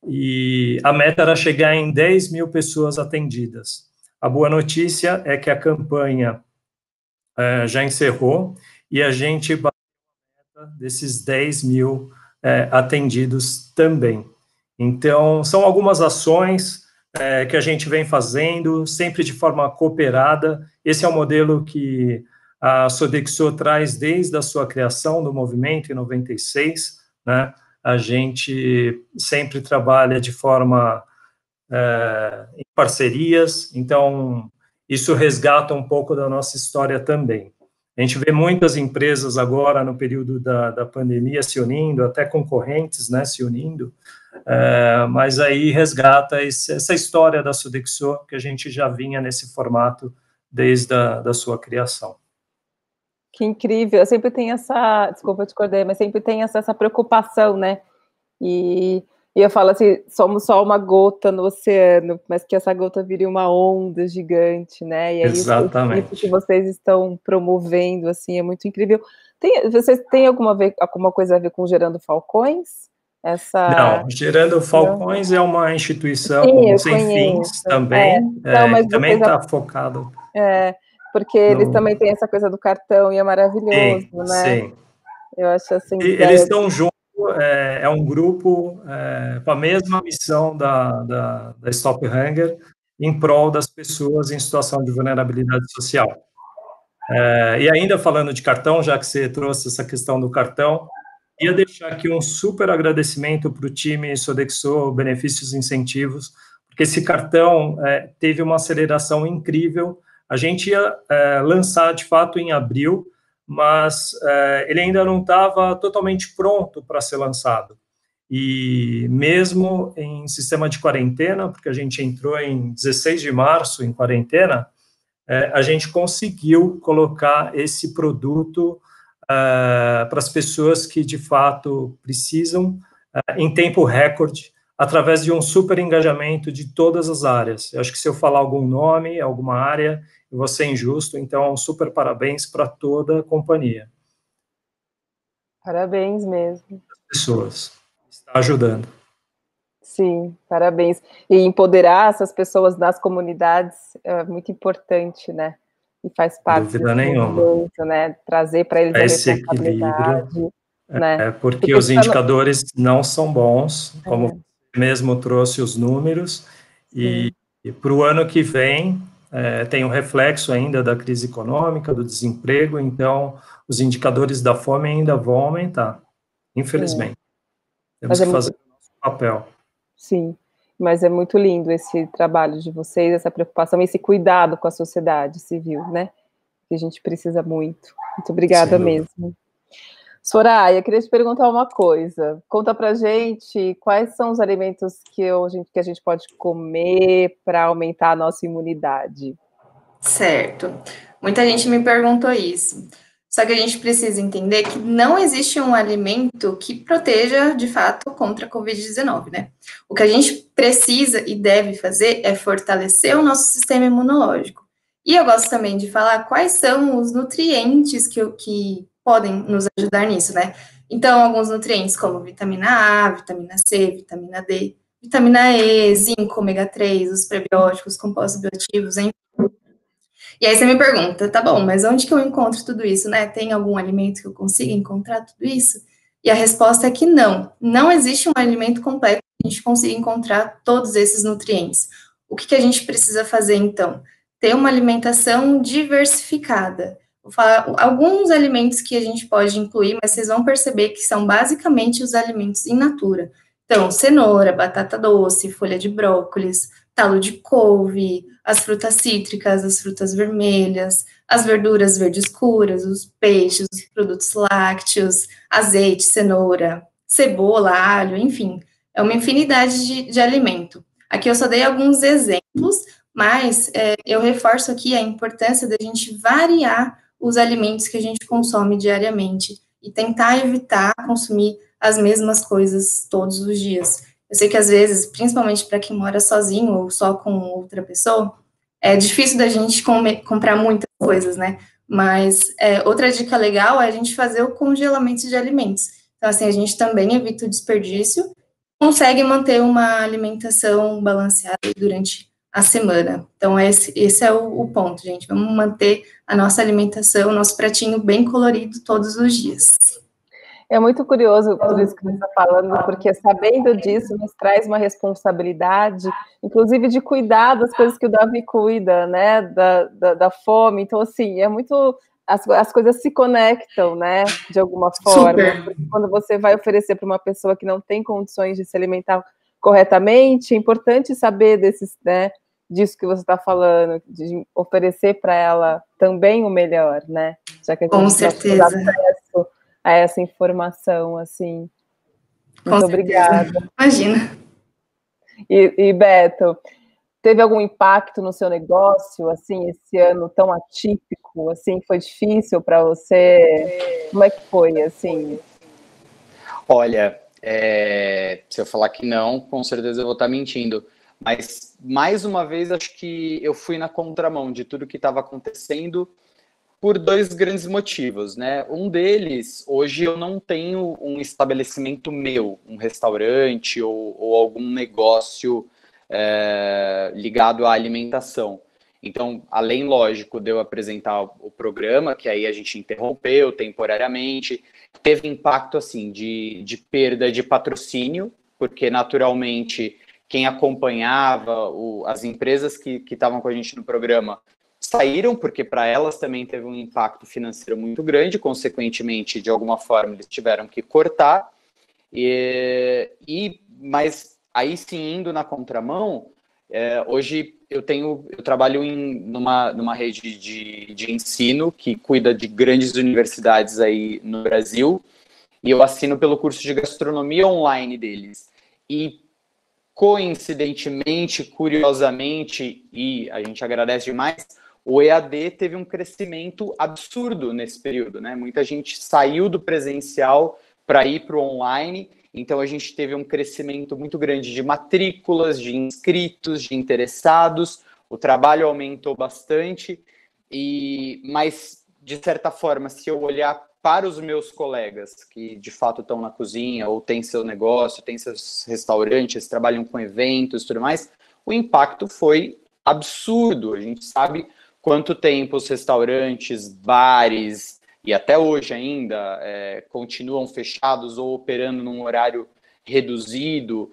e a meta era chegar em 10 mil pessoas atendidas. A boa notícia é que a campanha já encerrou, e a gente bateu a meta desses 10 mil atendidos também. Então, são algumas ações que a gente vem fazendo, sempre de forma cooperada. Esse é o modelo que a Sodexo traz desde a sua criação do movimento, em 96, né? A gente sempre trabalha de forma em parcerias, então isso resgata um pouco da nossa história também. A gente vê muitas empresas agora, no período da pandemia, se unindo, até concorrentes, né, se unindo, mas aí resgata essa história da Sodexo, que a gente já vinha nesse formato desde da sua criação. Que incrível, eu sempre tenho desculpa te cortar, mas sempre tem essa preocupação, né, e eu falo assim, somos só uma gota no oceano, mas que essa gota vire uma onda gigante, né, e aí Exatamente. isso que vocês estão promovendo, assim, é muito incrível. Vocês têm alguma coisa a ver com Gerando Falcões? Não, Gerando Falcões é uma instituição sem fins também, mas que também está focado. Porque eles também têm essa coisa do cartão e é maravilhoso, sim, né? Sim. Eu acho assim. Eles estão juntos, é um grupo com a mesma missão da Stop Hunger, em prol das pessoas em situação de vulnerabilidade social. E ainda falando de cartão, já que você trouxe essa questão do cartão, ia deixar aqui um super agradecimento para o time Sodexo Benefícios e Incentivos, porque esse cartão teve uma aceleração incrível. A gente ia lançar, de fato, em abril, mas ele ainda não estava totalmente pronto para ser lançado. E mesmo em sistema de quarentena, porque a gente entrou em 16 de março em quarentena, a gente conseguiu colocar esse produto para as pessoas que, de fato, precisam, em tempo recorde, através de um super engajamento de todas as áreas. Eu acho que se eu falar algum nome, alguma área, eu vou ser injusto, então, super parabéns para toda a companhia. Parabéns mesmo. As pessoas, está ajudando. Sim, parabéns. E empoderar essas pessoas das comunidades é muito importante, né? E faz parte dúvida nenhuma. Movimento, né? Trazer para eles esse a responsabilidade, equilíbrio, né? porque os indicadores não são bons, como você mesmo trouxe os números, e para o ano que vem tem um reflexo ainda da crise econômica, do desemprego, então os indicadores da fome ainda vão aumentar, infelizmente. Temos que fazer o nosso papel. Sim, mas é muito lindo esse trabalho de vocês, essa preocupação, esse cuidado com a sociedade civil, né? Que a gente precisa muito. Muito obrigada mesmo. Soraya, eu queria te perguntar uma coisa. Conta pra gente quais são os alimentos que a gente pode comer para aumentar a nossa imunidade. Certo. Muita gente me perguntou isso. Só que a gente precisa entender que não existe um alimento que proteja, de fato, contra a Covid-19, né? O que a gente precisa e deve fazer é fortalecer o nosso sistema imunológico. E eu gosto também de falar quais são os nutrientes que podem nos ajudar nisso, né? Então, alguns nutrientes como vitamina A, vitamina C, vitamina D, vitamina E, zinco, ômega 3, os prebióticos, compostos bioativos, enfim. E aí você me pergunta, tá bom, mas onde que eu encontro tudo isso, né? Tem algum alimento que eu consiga encontrar tudo isso? E a resposta é que não. Não existe um alimento completo que a gente consiga encontrar todos esses nutrientes. O que a gente precisa fazer, então? Ter uma alimentação diversificada. Vou falar alguns alimentos que a gente pode incluir, mas vocês vão perceber que são basicamente os alimentos in natura. Então, cenoura, batata doce, folha de brócolis, talo de couve, as frutas cítricas, as frutas vermelhas, as verduras verdes escuras, os peixes, os produtos lácteos, azeite, cenoura, cebola, alho, enfim, é uma infinidade de alimento. Aqui eu só dei alguns exemplos, mas eu reforço aqui a importância da gente variar os alimentos que a gente consome diariamente e tentar evitar consumir as mesmas coisas todos os dias. Eu sei que às vezes, principalmente para quem mora sozinho ou só com outra pessoa, é difícil da gente comprar muitas coisas, né? Mas outra dica legal é a gente fazer o congelamento de alimentos. Então, assim, a gente também evita o desperdício, consegue manter uma alimentação balanceada durante a semana. Então, esse é o ponto, gente. Vamos manter a nossa alimentação, o nosso pratinho bem colorido todos os dias. É muito curioso tudo isso que você está falando, porque sabendo disso, nos traz uma responsabilidade, inclusive de cuidar das coisas que o Davi cuida, né, da fome. Então, assim, é muito... As coisas se conectam, né, de alguma forma. Super. Porque quando você vai oferecer para uma pessoa que não tem condições de se alimentar corretamente, é importante saber desses, né, disso que você está falando, de oferecer para ela também o melhor, né? Já que a gente Com certeza. acesso a essa informação, assim. Muito obrigada. Imagina. E Beto, teve algum impacto no seu negócio, assim, esse ano tão atípico, assim, foi difícil para você? Como é que foi, assim? Olha, se eu falar que não, com certeza eu vou estar mentindo. Mas, mais uma vez, acho que eu fui na contramão de tudo que estava acontecendo por dois grandes motivos, né? Um deles, hoje eu não tenho um estabelecimento meu, um restaurante ou algum negócio ligado à alimentação. Então, além, lógico, de eu apresentar o programa, que aí a gente interrompeu temporariamente, teve impacto, assim, de perda de patrocínio, porque, naturalmente, quem acompanhava, as empresas que estavam com a gente no programa, saíram, porque para elas também teve um impacto financeiro muito grande, consequentemente, de alguma forma, eles tiveram que cortar, mas aí sim, indo na contramão, hoje eu trabalho numa rede de ensino que cuida de grandes universidades aí no Brasil, e eu assino pelo curso de gastronomia online deles. E coincidentemente, curiosamente, e a gente agradece demais, o EAD teve um crescimento absurdo nesse período, né? Muita gente saiu do presencial para ir para o online, então a gente teve um crescimento muito grande de matrículas, de inscritos, de interessados, o trabalho aumentou bastante, mas, de certa forma, se eu olhar para os meus colegas que de fato estão na cozinha ou têm seu negócio, têm seus restaurantes, trabalham com eventos e tudo mais, o impacto foi absurdo. A gente sabe quanto tempo os restaurantes, bares e até hoje ainda continuam fechados ou operando num horário reduzido.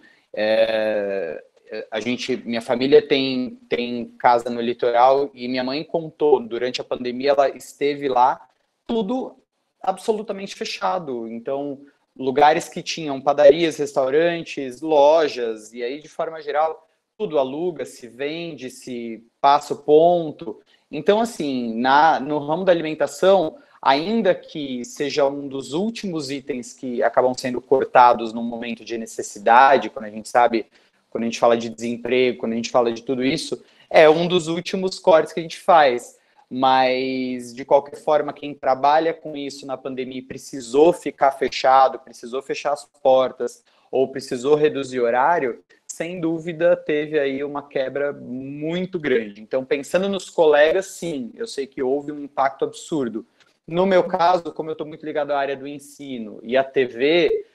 Minha família tem casa no litoral e minha mãe contou, durante a pandemia ela esteve lá, tudo absolutamente fechado. Então, lugares que tinham padarias, restaurantes, lojas, e aí, de forma geral, tudo aluga, se vende, se passa o ponto. Então, assim, no ramo da alimentação, ainda que seja um dos últimos itens que acabam sendo cortados num momento de necessidade, quando a gente fala de desemprego, quando a gente fala de tudo isso, é um dos últimos cortes que a gente faz. Mas, de qualquer forma, quem trabalha com isso na pandemia precisou ficar fechado, precisou fechar as portas ou precisou reduzir horário, sem dúvida teve aí uma quebra muito grande. Então, pensando nos colegas, sim, eu sei que houve um impacto absurdo. No meu caso, como eu estou muito ligado à área do ensino e a TV,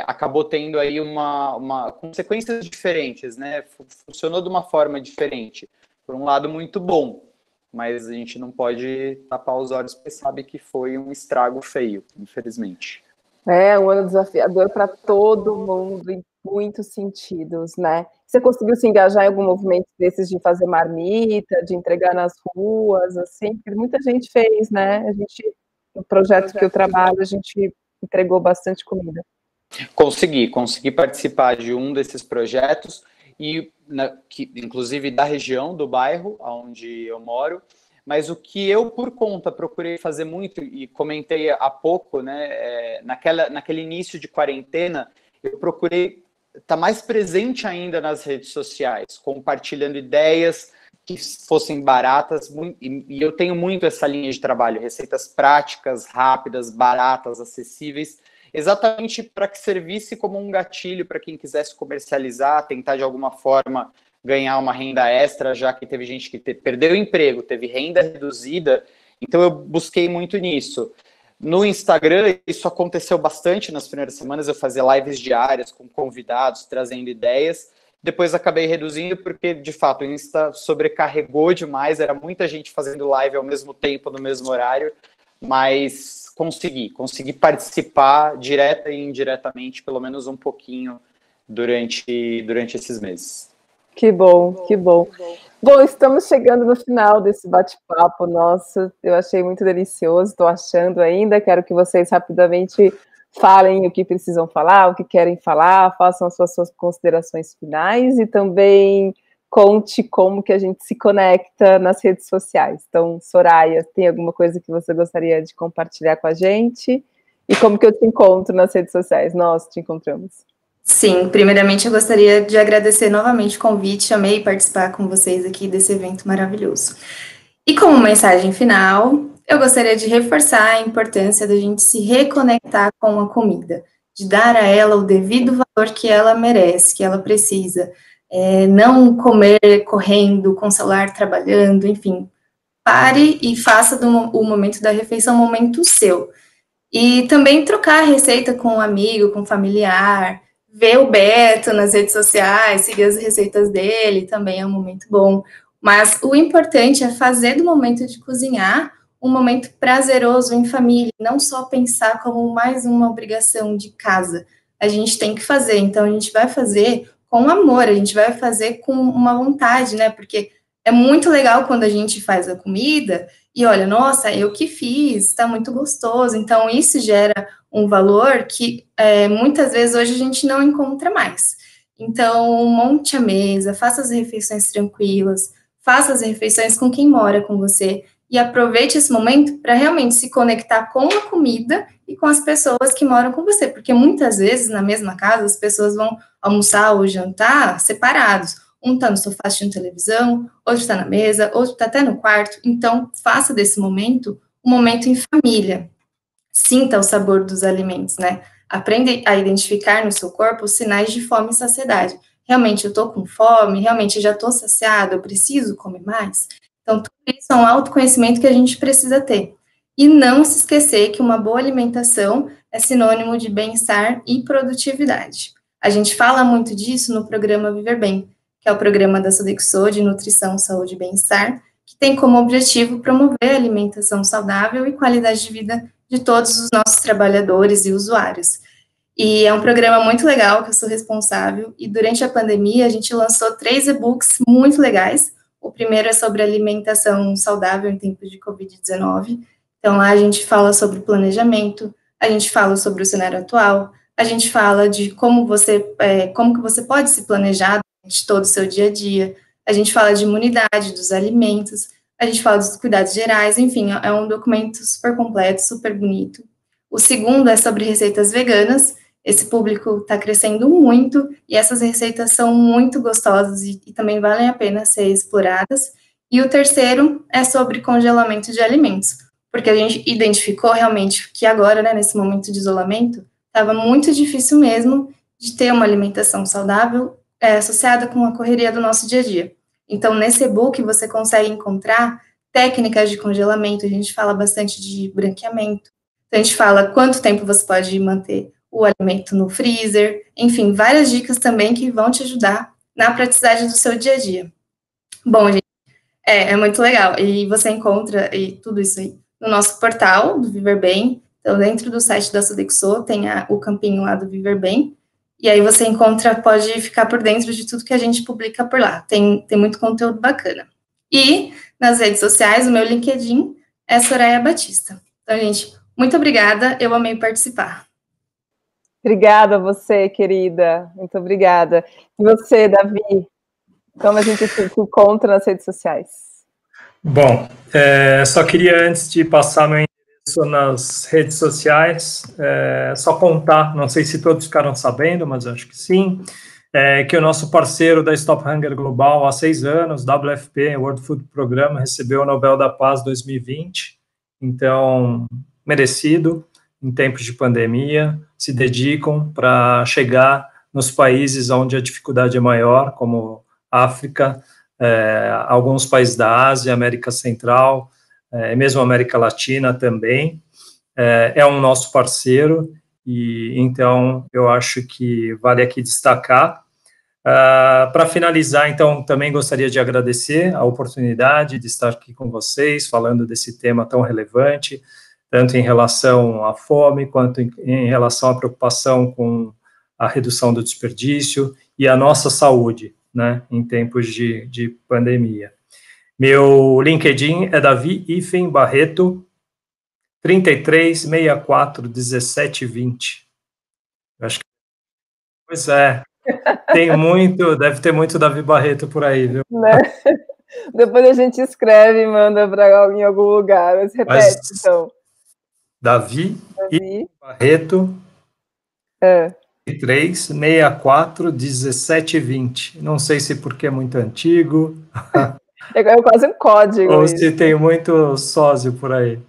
acabou tendo aí uma consequências diferentes, né? Funcionou de uma forma diferente. Por um lado, muito bom, mas a gente não pode tapar os olhos porque sabe que foi um estrago feio, infelizmente. É um ano desafiador para todo mundo, em muitos sentidos, né? Você conseguiu se engajar em algum movimento desses de fazer marmita, de entregar nas ruas, assim? Porque muita gente fez, né? No projeto que eu trabalho, a gente entregou bastante comida. Consegui participar de um desses projetos, inclusive da região, do bairro onde eu moro, mas o que eu, por conta, procurei fazer muito, e comentei há pouco, né, naquele início de quarentena, eu procurei estar mais presente ainda nas redes sociais, compartilhando ideias que fossem baratas, e eu tenho muito essa linha de trabalho, receitas práticas, rápidas, baratas, acessíveis, exatamente para que servisse como um gatilho para quem quisesse comercializar, tentar de alguma forma ganhar uma renda extra, já que teve gente que perdeu o emprego, teve renda reduzida, então eu busquei muito nisso. No Instagram, isso aconteceu bastante nas primeiras semanas, eu fazia lives diárias com convidados, trazendo ideias, depois acabei reduzindo porque, de fato, o Insta sobrecarregou demais, era muita gente fazendo live ao mesmo tempo, no mesmo horário, mas consegui participar direta e indiretamente, pelo menos um pouquinho, durante esses meses. Que bom, que bom. Bom, estamos chegando no final desse bate-papo nosso, eu achei muito delicioso, estou achando ainda, quero que vocês rapidamente falem o que precisam falar, o que querem falar, façam as suas considerações finais e também conte como que a gente se conecta nas redes sociais. Então, Soraya, tem alguma coisa que você gostaria de compartilhar com a gente? E como que eu te encontro nas redes sociais? Nós te encontramos. Sim, primeiramente eu gostaria de agradecer novamente o convite, amei participar com vocês aqui desse evento maravilhoso. E como mensagem final, eu gostaria de reforçar a importância da gente se reconectar com a comida, de dar a ela o devido valor que ela merece, que ela precisa. Não comer correndo, com o celular trabalhando, enfim. Pare e faça o momento da refeição um momento seu. E também trocar a receita com um amigo, com um familiar, ver o Beto nas redes sociais, seguir as receitas dele, também é um momento bom. Mas o importante é fazer do momento de cozinhar um momento prazeroso em família, não só pensar como mais uma obrigação de casa. A gente tem que fazer, então a gente vai fazer com amor, a gente vai fazer com uma vontade, né? Porque é muito legal quando a gente faz a comida e olha, nossa, eu que fiz, tá muito gostoso. Então isso gera um valor que muitas vezes hoje a gente não encontra mais. Então, monte a mesa, faça as refeições tranquilas, faça as refeições com quem mora com você e aproveite esse momento para realmente se conectar com a comida e com as pessoas que moram com você, porque muitas vezes na mesma casa as pessoas vão almoçar ou jantar separados. Um está no sofá assistindo televisão, outro está na mesa, outro está até no quarto. Então, faça desse momento um momento em família. Sinta o sabor dos alimentos, né? Aprenda a identificar no seu corpo os sinais de fome e saciedade. Realmente eu estou com fome, realmente eu já estou saciado, eu preciso comer mais. Então, tudo isso é um autoconhecimento que a gente precisa ter. E não se esquecer que uma boa alimentação é sinônimo de bem-estar e produtividade. A gente fala muito disso no programa Viver Bem, que é o programa da Sodexo de Nutrição, Saúde e Bem-Estar, que tem como objetivo promover a alimentação saudável e qualidade de vida de todos os nossos trabalhadores e usuários. E é um programa muito legal, que eu sou responsável, e durante a pandemia a gente lançou 3 e-books muito legais. O primeiro é sobre alimentação saudável em tempos de Covid-19. Então, lá a gente fala sobre planejamento, a gente fala sobre o cenário atual, a gente fala de como que você pode se planejar durante todo o seu dia a dia, a gente fala de imunidade dos alimentos, a gente fala dos cuidados gerais, enfim, é um documento super completo, super bonito. O segundo é sobre receitas veganas. Esse público está crescendo muito e essas receitas são muito gostosas e também valem a pena ser exploradas. E o terceiro é sobre congelamento de alimentos, porque a gente identificou realmente que agora, né, nesse momento de isolamento, estava muito difícil mesmo de ter uma alimentação saudável associada com a correria do nosso dia a dia. Então, nesse e-book, você consegue encontrar técnicas de congelamento, a gente fala bastante de branqueamento, então, a gente fala quanto tempo você pode manter o alimento no freezer, enfim, várias dicas também que vão te ajudar na praticidade do seu dia a dia. Bom, gente, é muito legal, e você encontra tudo isso aí no nosso portal do Viver Bem. Então, dentro do site da Sodexo tem o campinho lá do Viver Bem, e aí você pode ficar por dentro de tudo que a gente publica por lá, tem muito conteúdo bacana. E nas redes sociais, o meu LinkedIn é Soraya Batista. Então, gente, muito obrigada, eu amei participar. Obrigada a você, querida, muito obrigada. E você, Davi, como a gente se encontra nas redes sociais? Bom, só queria, antes de passar meu endereço nas redes sociais, só contar, não sei se todos ficaram sabendo, mas acho que sim, que o nosso parceiro da Stop Hunger Global há 6 anos, WFP, World Food Program, recebeu o Nobel da Paz 2020, então, merecido, em tempos de pandemia, se dedicam para chegar nos países onde a dificuldade é maior, como África, alguns países da Ásia, América Central, mesmo América Latina também, é um nosso parceiro, e então eu acho que vale aqui destacar. Para finalizar, então, também gostaria de agradecer a oportunidade de estar aqui com vocês, falando desse tema tão relevante, tanto em relação à fome, quanto em relação à preocupação com a redução do desperdício e a nossa saúde, né, em tempos de pandemia. Meu LinkedIn é Davi-Barreto, 33 64 17 20. Acho que... Pois é, deve ter muito Davi Barreto por aí, viu? Né? Depois a gente escreve e manda para em algum lugar, mas repete, então. Davi Barreto, 3 64 17 20. Não sei se porque é muito antigo. É quase um código. Ou se tem muito sósia por aí.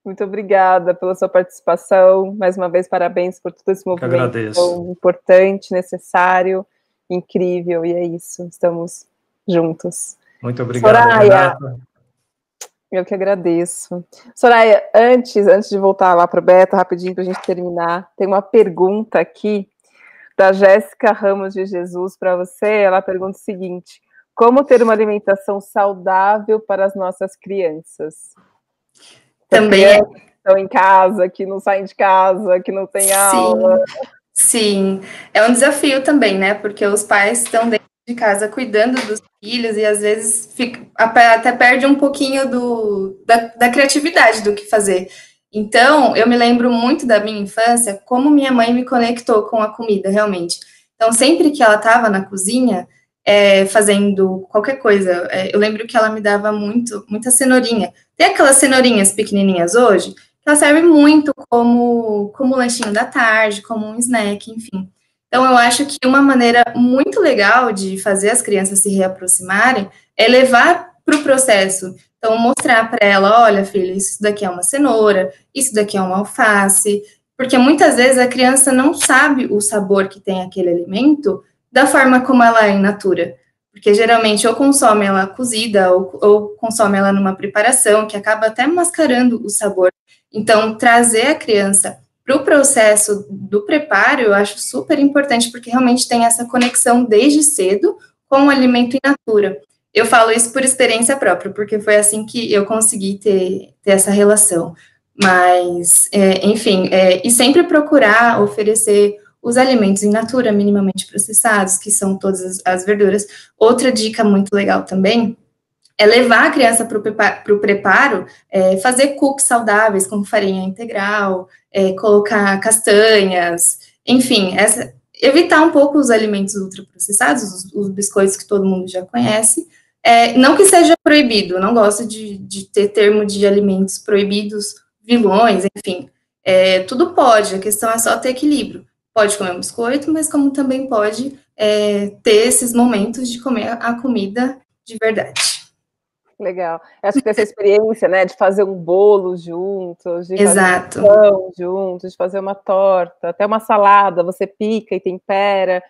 Muito obrigada pela sua participação. Mais uma vez, parabéns por todo esse movimento tão importante, necessário, incrível. E é isso, estamos juntos. Muito obrigado, Soraya, Renata. Eu que agradeço. Soraya, antes de voltar lá para o Beta, rapidinho para a gente terminar, tem uma pergunta aqui da Jéssica Ramos de Jesus para você. Ela pergunta o seguinte: como ter uma alimentação saudável para as nossas crianças? Também estão em casa, que não saem de casa, que não tem aula. Sim, é um desafio também, né? Porque os pais estão dentro de casa cuidando dos filhos e às vezes até perde um pouquinho da criatividade do que fazer. Então, eu me lembro muito da minha infância, como minha mãe me conectou com a comida, realmente. Então, sempre que ela estava na cozinha, fazendo qualquer coisa, eu lembro que ela me dava muita cenourinha. Tem aquelas cenourinhas pequenininhas hoje, que ela serve muito como lanchinho da tarde, como um snack, enfim. Então, eu acho que uma maneira muito legal de fazer as crianças se reaproximarem é levar para o processo. Então, mostrar para ela, olha, filha, isso daqui é uma cenoura, isso daqui é uma alface, porque muitas vezes a criança não sabe o sabor que tem aquele alimento da forma como ela é in natura. Porque geralmente ou consome ela cozida ou consome ela numa preparação que acaba até mascarando o sabor. Então, trazer a criança para o processo do preparo, eu acho super importante, porque realmente tem essa conexão desde cedo com o alimento in natura. Eu falo isso por experiência própria, porque foi assim que eu consegui ter essa relação. Mas, enfim, e sempre procurar oferecer os alimentos in natura, minimamente processados, que são todas as verduras. Outra dica muito legal também é levar a criança para o preparo, fazer cookies saudáveis com farinha integral, colocar castanhas, enfim, evitar um pouco os alimentos ultraprocessados, os biscoitos que todo mundo já conhece. Não que seja proibido, não gosto de ter termo de alimentos proibidos, vilões, enfim. Tudo pode, a questão é só ter equilíbrio. Pode comer um biscoito, mas como também pode ter esses momentos de comer a comida de verdade. Legal. Eu acho que essa experiência, né, de fazer um bolo juntos, de Exato. fazer um pão juntos, de fazer uma torta, até uma salada, você pica e tempera.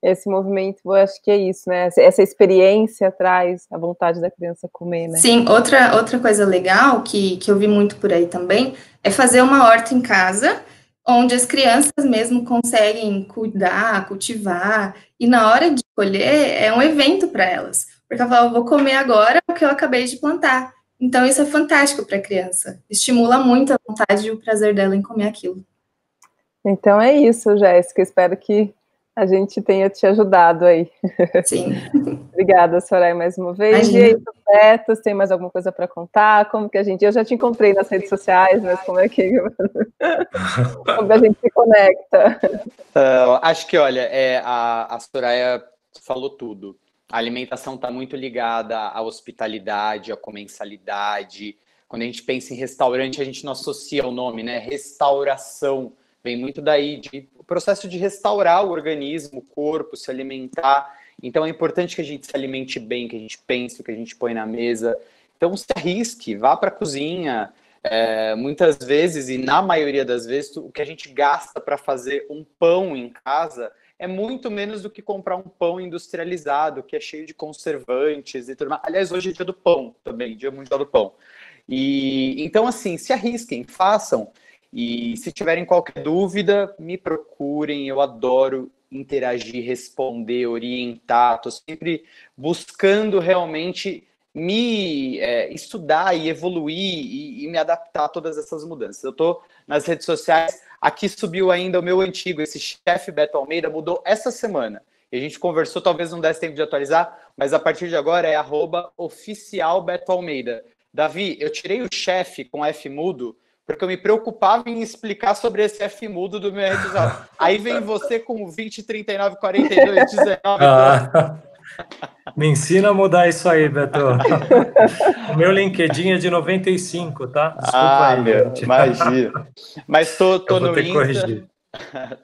Esse movimento, eu acho que é isso, né? Essa experiência traz a vontade da criança comer, né? Sim, outra coisa legal que eu vi muito por aí também é fazer uma horta em casa, onde as crianças mesmo conseguem cuidar, cultivar, e na hora de colher é um evento para elas, porque ela fala, eu vou comer agora o que eu acabei de plantar. Então isso é fantástico para a criança, estimula muito a vontade e o prazer dela em comer aquilo. Então é isso, Jéssica, espero que a gente tenha te ajudado aí. Sim. Obrigada, Soraya, mais uma vez. Imagina. E aí, Betos, tem mais alguma coisa para contar? Como que a gente... Eu já te encontrei nas redes sociais, mas como é que... como a gente se conecta? Acho que, olha, a Soraya falou tudo. A alimentação está muito ligada à hospitalidade, à comensalidade. Quando a gente pensa em restaurante, a gente não associa o nome, né? Restauração. Vem muito daí, o processo de restaurar o organismo, o corpo, se alimentar. Então é importante que a gente se alimente bem, que a gente pense o que a gente põe na mesa. Então se arrisque, vá para a cozinha. Muitas vezes, e na maioria das vezes, o que a gente gasta para fazer um pão em casa é muito menos do que comprar um pão industrializado, que é cheio de conservantes e tudo mais. Aliás, hoje é dia do pão também, dia mundial do pão. E então, assim, se arrisquem, façam. E se tiverem qualquer dúvida, me procurem. Eu adoro interagir, responder, orientar. Estou sempre buscando realmente me estudar e evoluir e me adaptar a todas essas mudanças. Eu estou nas redes sociais. Aqui subiu ainda o meu antigo, esse chefe Beto Almeida, mudou essa semana. E a gente conversou, talvez não desse tempo de atualizar, mas a partir de agora é @oficialbetoalmeida. Davi, eu tirei o chefe com F mudo, porque eu me preocupava em explicar sobre esse F mudo do meu rede social. Aí vem você com 20, 39, 42, 19... Me ensina a mudar isso aí, Beto. O meu LinkedIn é de 95, tá? Desculpa aí, gente. Imagina. Mas tô no Insta,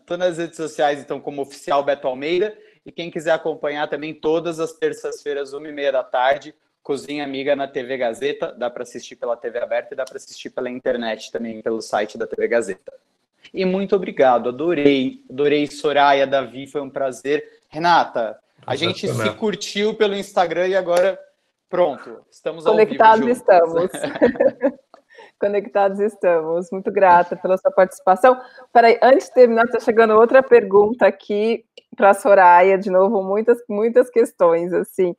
tô nas redes sociais, então, como Oficial Beto Almeida. E quem quiser acompanhar também, todas as terças-feiras, 1h30 da tarde, Cozinha Amiga na TV Gazeta. Dá para assistir pela TV aberta e dá para assistir pela internet também, pelo site da TV Gazeta. E muito obrigado, adorei Soraya, Davi, foi um prazer. Renata, a gente se curtiu pelo Instagram e agora, pronto, estamos ao vivo juntos. Conectados estamos. Conectados estamos. Muito grata pela sua participação. Peraí, antes de terminar, está chegando outra pergunta aqui para a Soraya, de novo, muitas questões, assim,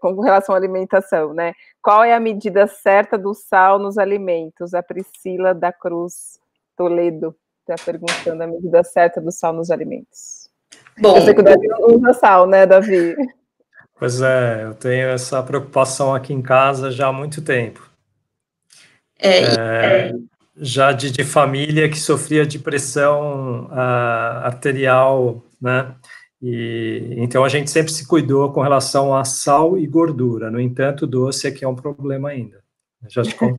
com relação à alimentação, né? Qual é a medida certa do sal nos alimentos? A Priscila da Cruz Toledo está perguntando a medida certa do sal nos alimentos. Bom, eu sei que o Davi não usa sal, né, Davi? Pois é, eu tenho essa preocupação aqui em casa já há muito tempo. Já de família que sofria de pressão arterial, né? E então a gente sempre se cuidou com relação a sal e gordura. No entanto, o doce aqui é um problema ainda. Já te conto.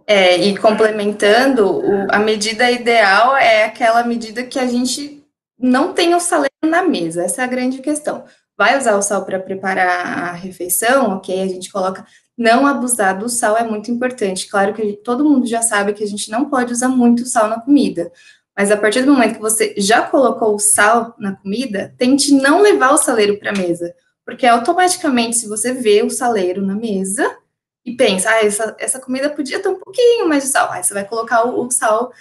E complementando, a medida ideal é aquela medida que a gente não tem o saleiro na mesa, essa é a grande questão. Vai usar o sal para preparar a refeição, ok, a gente coloca, não abusar do sal é muito importante. Claro que todo mundo já sabe que a gente não pode usar muito sal na comida, mas a partir do momento que você já colocou o sal na comida, tente não levar o saleiro para a mesa, porque automaticamente, se você vê o saleiro na mesa, e pensa, essa comida podia ter um pouquinho mais de sal. Aí você vai colocar o sal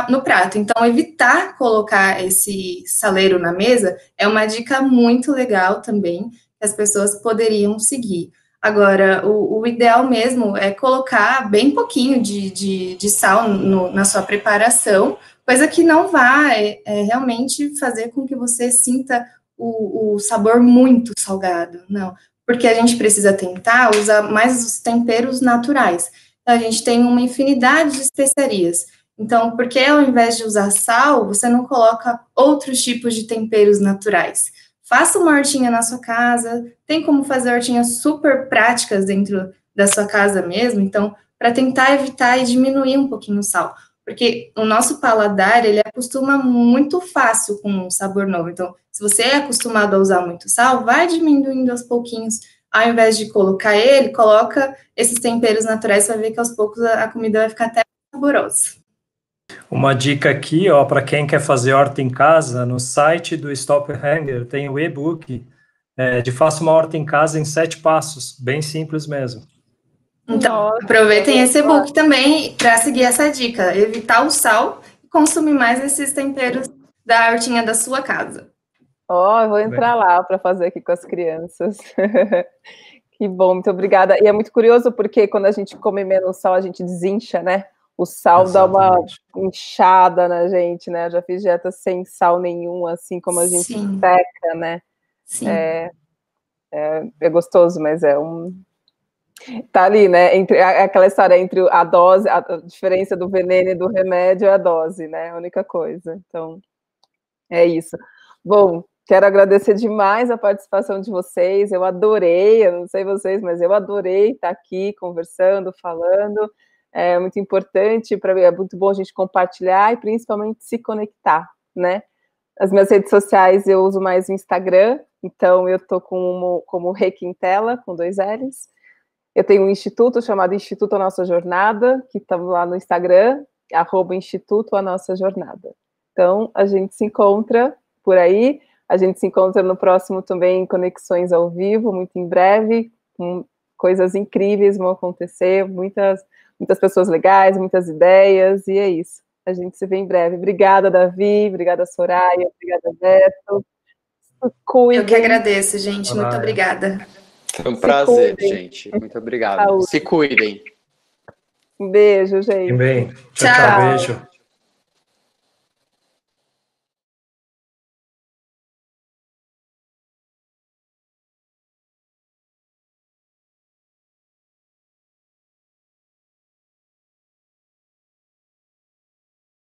no prato. Então, evitar colocar esse saleiro na mesa é uma dica muito legal também, que as pessoas poderiam seguir. Agora, o ideal mesmo é colocar bem pouquinho de sal na sua preparação, coisa que não vai realmente fazer com que você sinta o sabor muito salgado, não. Porque a gente precisa tentar usar mais os temperos naturais. Então, a gente tem uma infinidade de especiarias. Então, por que ao invés de usar sal, você não coloca outros tipos de temperos naturais? Faça uma hortinha na sua casa, tem como fazer hortinhas super práticas dentro da sua casa mesmo, então, para tentar evitar e diminuir um pouquinho o sal. Porque o nosso paladar, ele acostuma muito fácil com um sabor novo. Então, se você é acostumado a usar muito sal, vai diminuindo aos pouquinhos. Ao invés de colocar ele, coloca esses temperos naturais, para ver que aos poucos a comida vai ficar até saborosa. Uma dica aqui, ó, para quem quer fazer horta em casa, no site do Stop Hunger tem o e-book de Faça uma Horta em Casa em 7 passos, bem simples mesmo. Então, aproveitem esse e-book também para seguir essa dica, evitar o sal e consumir mais esses temperos da hortinha da sua casa. Eu vou entrar lá para fazer aqui com as crianças. Que bom, muito obrigada. E é muito curioso porque quando a gente come menos sal, a gente desincha, né? O sal Exatamente. Dá uma inchada na gente, né? Eu já fiz dieta sem sal nenhum, assim como a gente seca, né? Sim. É gostoso, mas tá ali, né? Entre aquela história entre a dose, a diferença do veneno e do remédio é a dose, né? A única coisa. Então, é isso. Bom, quero agradecer demais a participação de vocês. Eu adorei, eu não sei vocês, mas eu adorei estar aqui conversando, falando. É muito importante para mim, é muito bom a gente compartilhar e principalmente se conectar, né? As minhas redes sociais eu uso mais o Instagram, então eu tô como Requintela, com 2 L's. Eu tenho um instituto chamado Instituto A Nossa Jornada, que está lá no Instagram, @Instituto A Nossa Jornada. Então, a gente se encontra por aí, a gente se encontra no próximo também em Conexões ao Vivo, muito em breve, coisas incríveis vão acontecer, muitas pessoas legais, muitas ideias, e é isso. A gente se vê em breve. Obrigada, Davi, obrigada, Soraya, obrigada, Beto. Cuidem. Eu que agradeço, gente. Muito obrigada. Foi um prazer, gente. Muito obrigado. Saúde. Se cuidem. Um beijo, gente. Bem. Tchau, beijo.